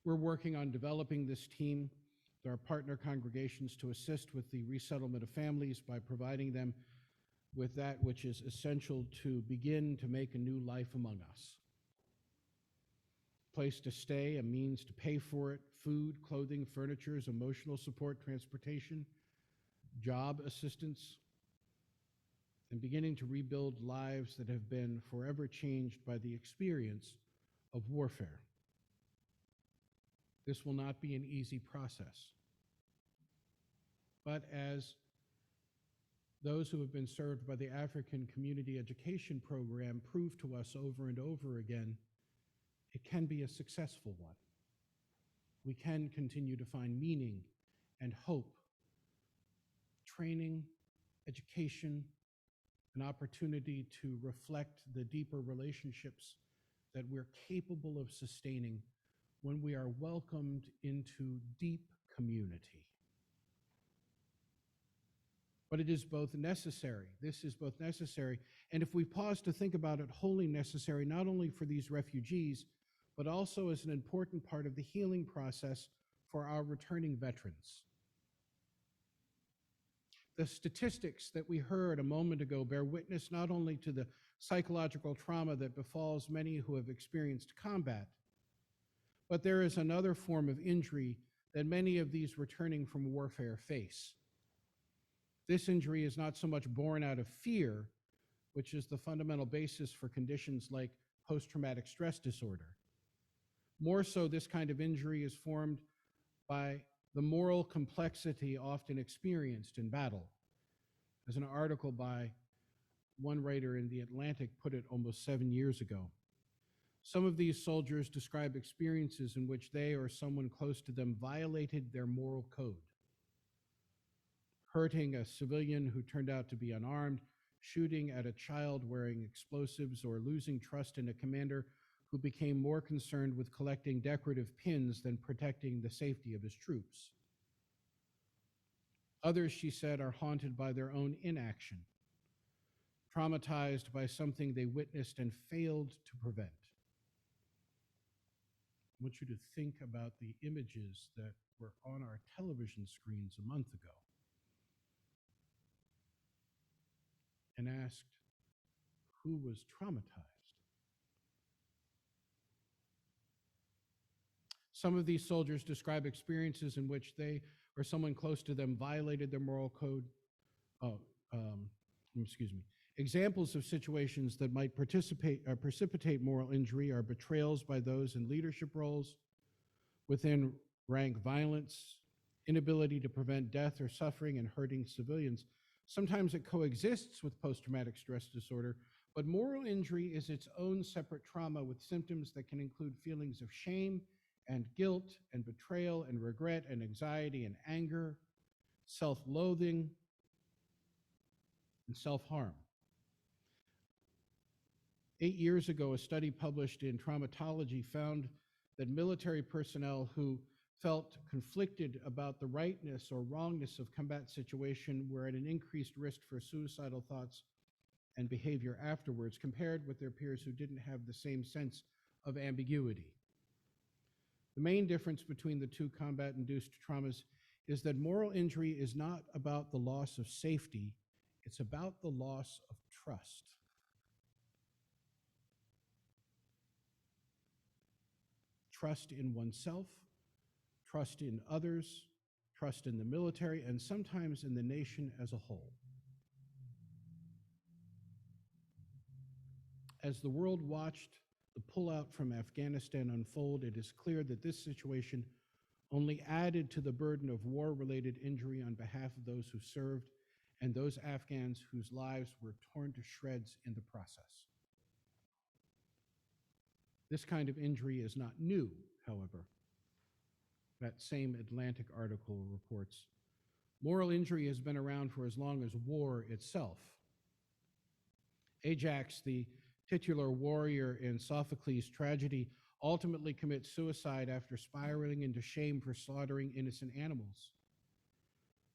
We're working on developing this team with our partner congregations to assist with the resettlement of families by providing them with that which is essential to begin to make a new life among us. Place to stay, a means to pay for it, food, clothing, furniture, emotional support, transportation, job assistance, and beginning to rebuild lives that have been forever changed by the experience of warfare. This will not be an easy process. But as those who have been served by the African Community Education Program prove to us over and over again, it can be a successful one. We can continue to find meaning and hope, training, education, an opportunity to reflect the deeper relationships that we're capable of sustaining when we are welcomed into deep community. But it is both necessary. This is both necessary. And if we pause to think about it, wholly necessary, not only for these refugees, but also as an important part of the healing process for our returning veterans. The statistics that we heard a moment ago bear witness not only to the psychological trauma that befalls many who have experienced combat, but there is another form of injury that many of these returning from warfare face. This injury is not so much born out of fear, which is the fundamental basis for conditions like post-traumatic stress disorder. More so, this kind of injury is formed by the moral complexity often experienced in battle. As an article by one writer in The Atlantic put it almost 7 years ago, some of these soldiers describe experiences in which they or someone close to them violated their moral code. Hurting a civilian who turned out to be unarmed, shooting at a child wearing explosives, or losing trust in a commander who became more concerned with collecting decorative pins than protecting the safety of his troops. Others, she said, are haunted by their own inaction, traumatized by something they witnessed and failed to prevent. I want you to think about the images that were on our television screens a month ago and asked, who was traumatized? Some of these soldiers describe experiences in which they or someone close to them violated their moral code. Examples of situations that might precipitate moral injury are betrayals by those in leadership roles, within rank violence, inability to prevent death or suffering and hurting civilians. Sometimes it coexists with post-traumatic stress disorder, but moral injury is its own separate trauma with symptoms that can include feelings of shame and guilt and betrayal and regret and anxiety and anger, self-loathing, and self-harm. 8 years ago, a study published in Traumatology found that military personnel who felt conflicted about the rightness or wrongness of combat situation were at an increased risk for suicidal thoughts and behavior afterwards, compared with their peers who didn't have the same sense of ambiguity. The main difference between the two combat-induced traumas is that moral injury is not about the loss of safety, it's about the loss of trust. Trust in oneself, trust in others, trust in the military, and sometimes in the nation as a whole. As the world watched the pullout from Afghanistan unfold, it is clear that this situation only added to the burden of war-related injury on behalf of those who served and those Afghans whose lives were torn to shreds in the process. This kind of injury is not new, however. That same Atlantic article reports, moral injury has been around for as long as war itself. Ajax, the titular warrior in Sophocles' tragedy, ultimately commits suicide after spiraling into shame for slaughtering innocent animals.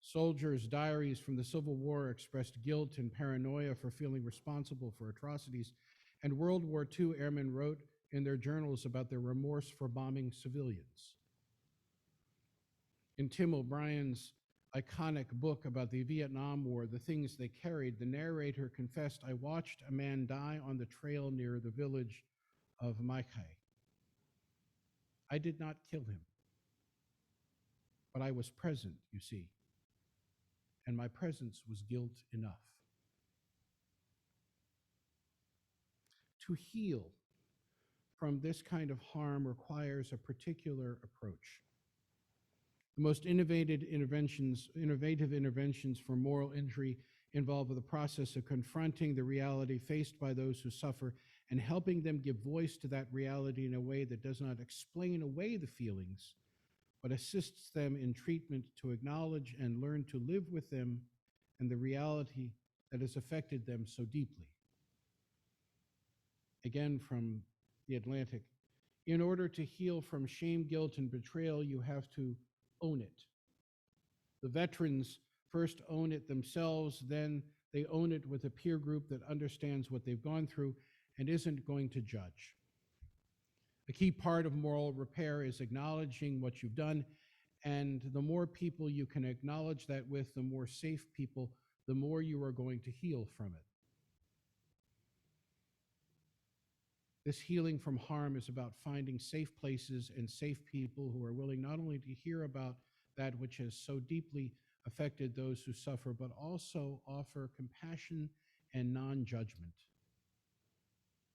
Soldiers' diaries from the Civil War expressed guilt and paranoia for feeling responsible for atrocities, and World War II airmen wrote in their journals about their remorse for bombing civilians. In Tim O'Brien's iconic book about the Vietnam War, The Things They Carried, the narrator confessed, "I watched a man die on the trail near the village of Mai Kai. I did not kill him, but I was present, you see, and my presence was guilt enough." To heal from this kind of harm requires a particular approach. The most innovative interventions for moral injury involve the process of confronting the reality faced by those who suffer and helping them give voice to that reality in a way that does not explain away the feelings, but assists them in treatment to acknowledge and learn to live with them and the reality that has affected them so deeply. Again, from The Atlantic, in order to heal from shame, guilt, and betrayal, you have to own it. The veterans first own it themselves, then they own it with a peer group that understands what they've gone through and isn't going to judge. A key part of moral repair is acknowledging what you've done, and the more people you can acknowledge that with, the more safe people, the more you are going to heal from it. This healing from harm is about finding safe places and safe people who are willing not only to hear about that which has so deeply affected those who suffer, but also offer compassion and non-judgment,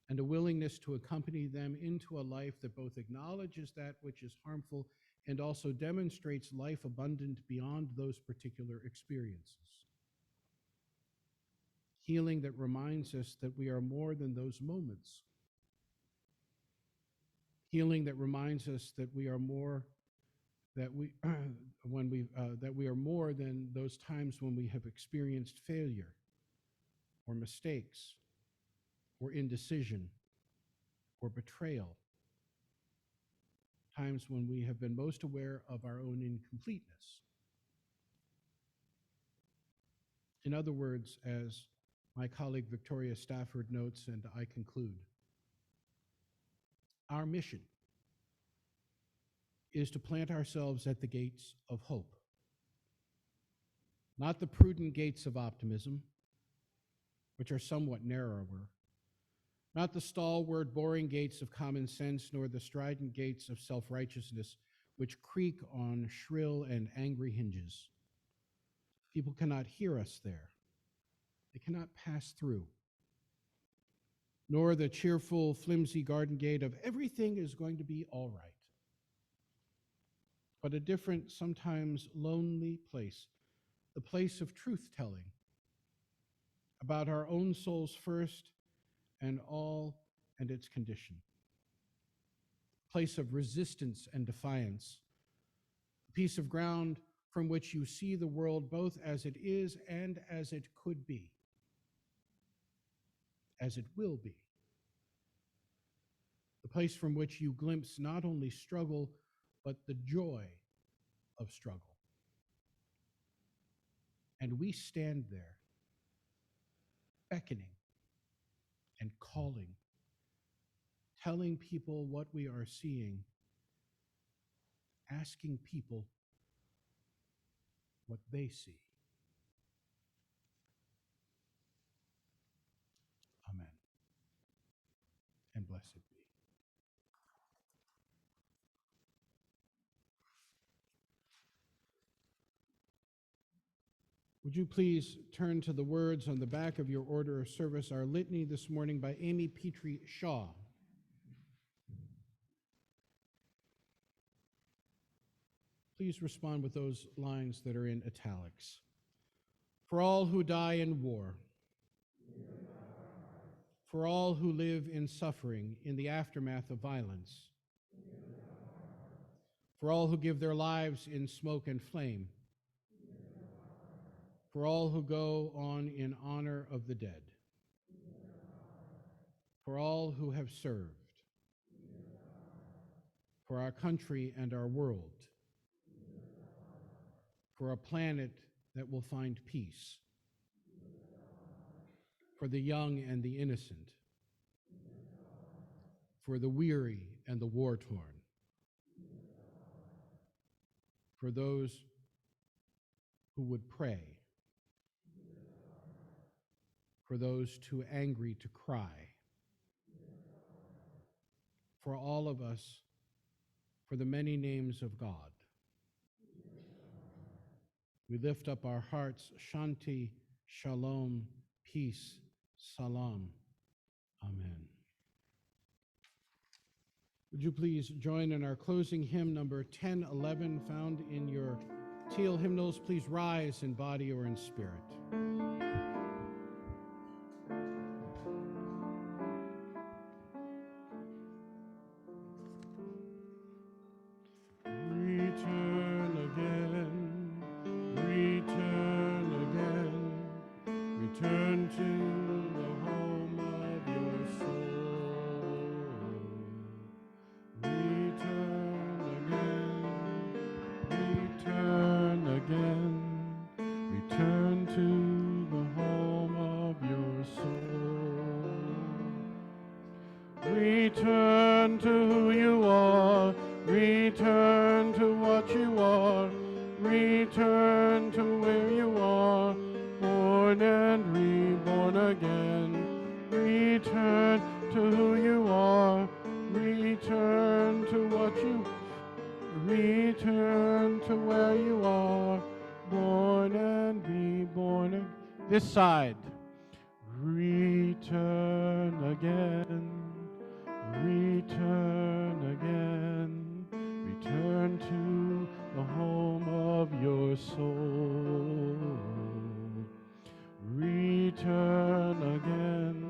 and a willingness to accompany them into a life that both acknowledges that which is harmful and also demonstrates life abundant beyond those particular experiences. Healing that reminds us that we are more than those moments. Healing that reminds us that we are more, that we that we are more than those times when we have experienced failure or mistakes or indecision or betrayal, times when we have been most aware of our own incompleteness. In other words, as my colleague Victoria Stafford notes, and I conclude, our mission is to plant ourselves at the gates of hope, not the prudent gates of optimism, which are somewhat narrower, not the stalwart, boring gates of common sense, nor the strident gates of self-righteousness, which creak on shrill and angry hinges. People cannot hear us there. They cannot pass through. Nor the cheerful, flimsy garden gate of everything is going to be all right. But a different, sometimes lonely place, the place of truth-telling about our own souls first and all and its condition. Place of resistance and defiance, a piece of ground from which you see the world both as it is and as it could be, as it will be. The place from which you glimpse not only struggle, but the joy of struggle. And we stand there, beckoning and calling, telling people what we are seeing, asking people what they see. Amen. And blessed be. Would you please turn to the words on the back of your order of service, our litany this morning by Amy Petrie Shaw. Please respond with those lines that are in italics. For all who die in war, for all who live in suffering in the aftermath of violence, for all who give their lives in smoke and flame, for all who go on in honor of the dead, for all who have served, for our country and our world, for a planet that will find peace, for the young and the innocent, for the weary and the war-torn, for those who would pray, for those too angry to cry, for all of us, for the many names of God. We lift up our hearts, Shanti, Shalom, peace, Salam. Amen. Would you please join in our closing hymn, number 1011, found in your teal hymnals. Please rise in body or in spirit. Return again, return to the home of your soul. Return again, return to where you are, born and reborn again. Return to who you are, return to what you, return to where you are, born and reborn again. This side. Return again, return again, return to the home of your soul. Return again,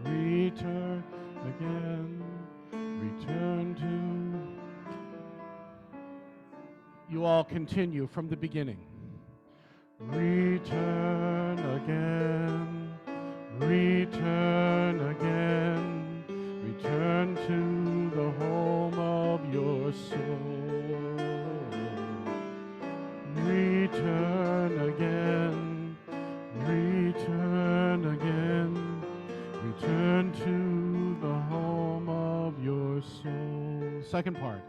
return again, return to. You all continue from the beginning. Return again, return again, return to the home of your soul. Return again, return again, return to the home of your soul. Second part.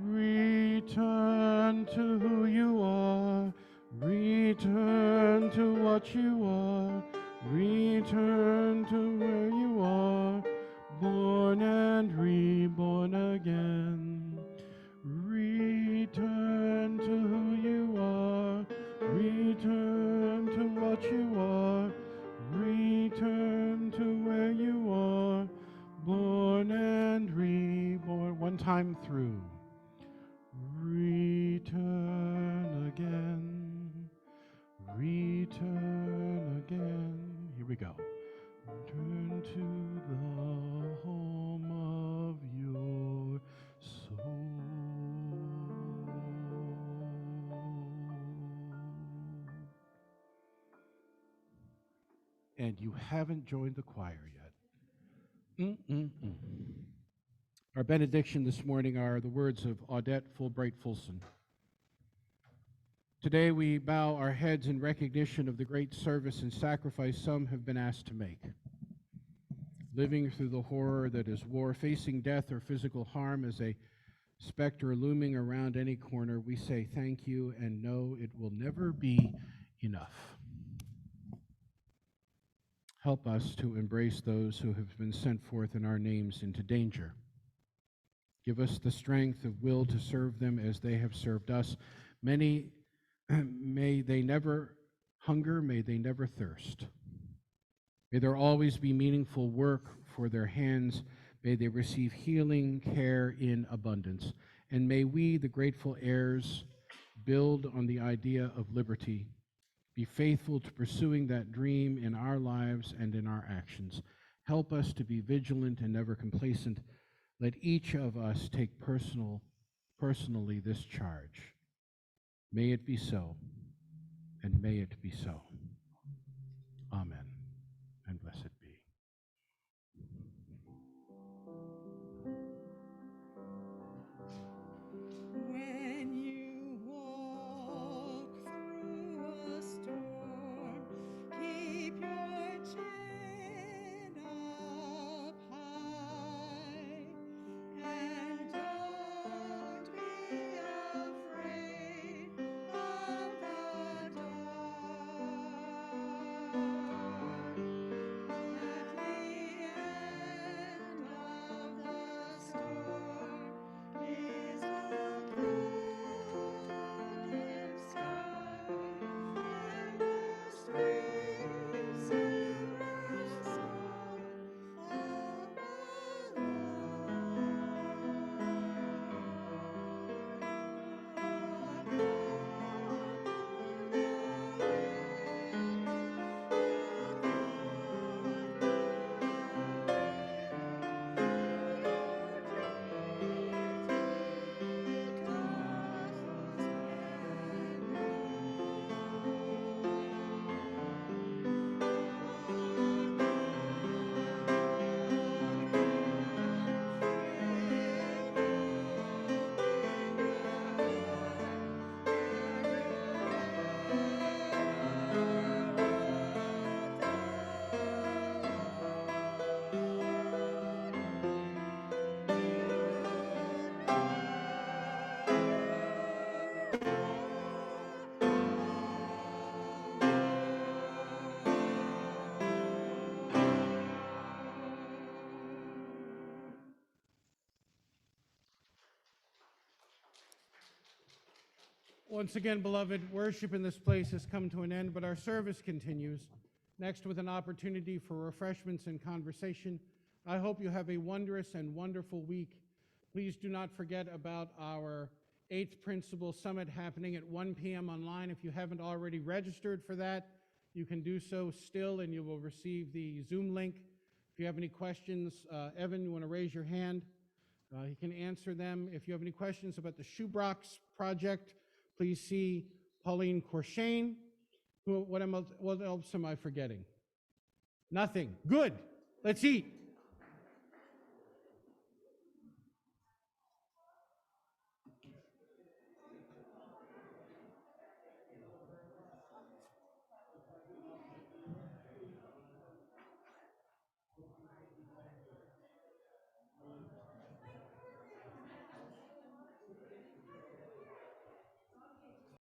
Return to who you are, return to what you are, return to where you are, born and reborn again. Return to who you are, return to what you are, return to where you are, born and reborn. One time through. Return again, return again. Here we go. Return to the home of your soul. And you haven't joined the choir yet. Our benediction this morning are the words of Audette Fulbright Fulson. Today we bow our heads in recognition of the great service and sacrifice some have been asked to make. Living through the horror that is war, facing death or physical harm as a specter looming around any corner, we say thank you and know it will never be enough. Help us to embrace those who have been sent forth in our names into danger. Give us the strength of will to serve them as they have served us. Many, may they never hunger, may they never thirst. May there always be meaningful work for their hands. May they receive healing care in abundance. And may we, the grateful heirs, build on the idea of liberty, be faithful to pursuing that dream in our lives and in our actions. Help us to be vigilant and never complacent. Let each of us take personally this charge. May it be so, and may it be so. Amen, and blessed be. When you walk through a storm, keep your chin up high, and don't be afraid of the dark. Once again, beloved, worship in this place has come to an end, but our service continues. Next, with an opportunity for refreshments and conversation. I hope you have a wondrous and wonderful week. Please do not forget about our 8th Principal Summit happening at 1 p.m. online. If you haven't already registered for that, you can do so still, and you will receive the Zoom link. If you have any questions, Evan, you want to raise your hand? He can answer them. If you have any questions about the Shoebox project, please see Pauline Corshane. What else am I forgetting? Nothing. Good. Let's eat.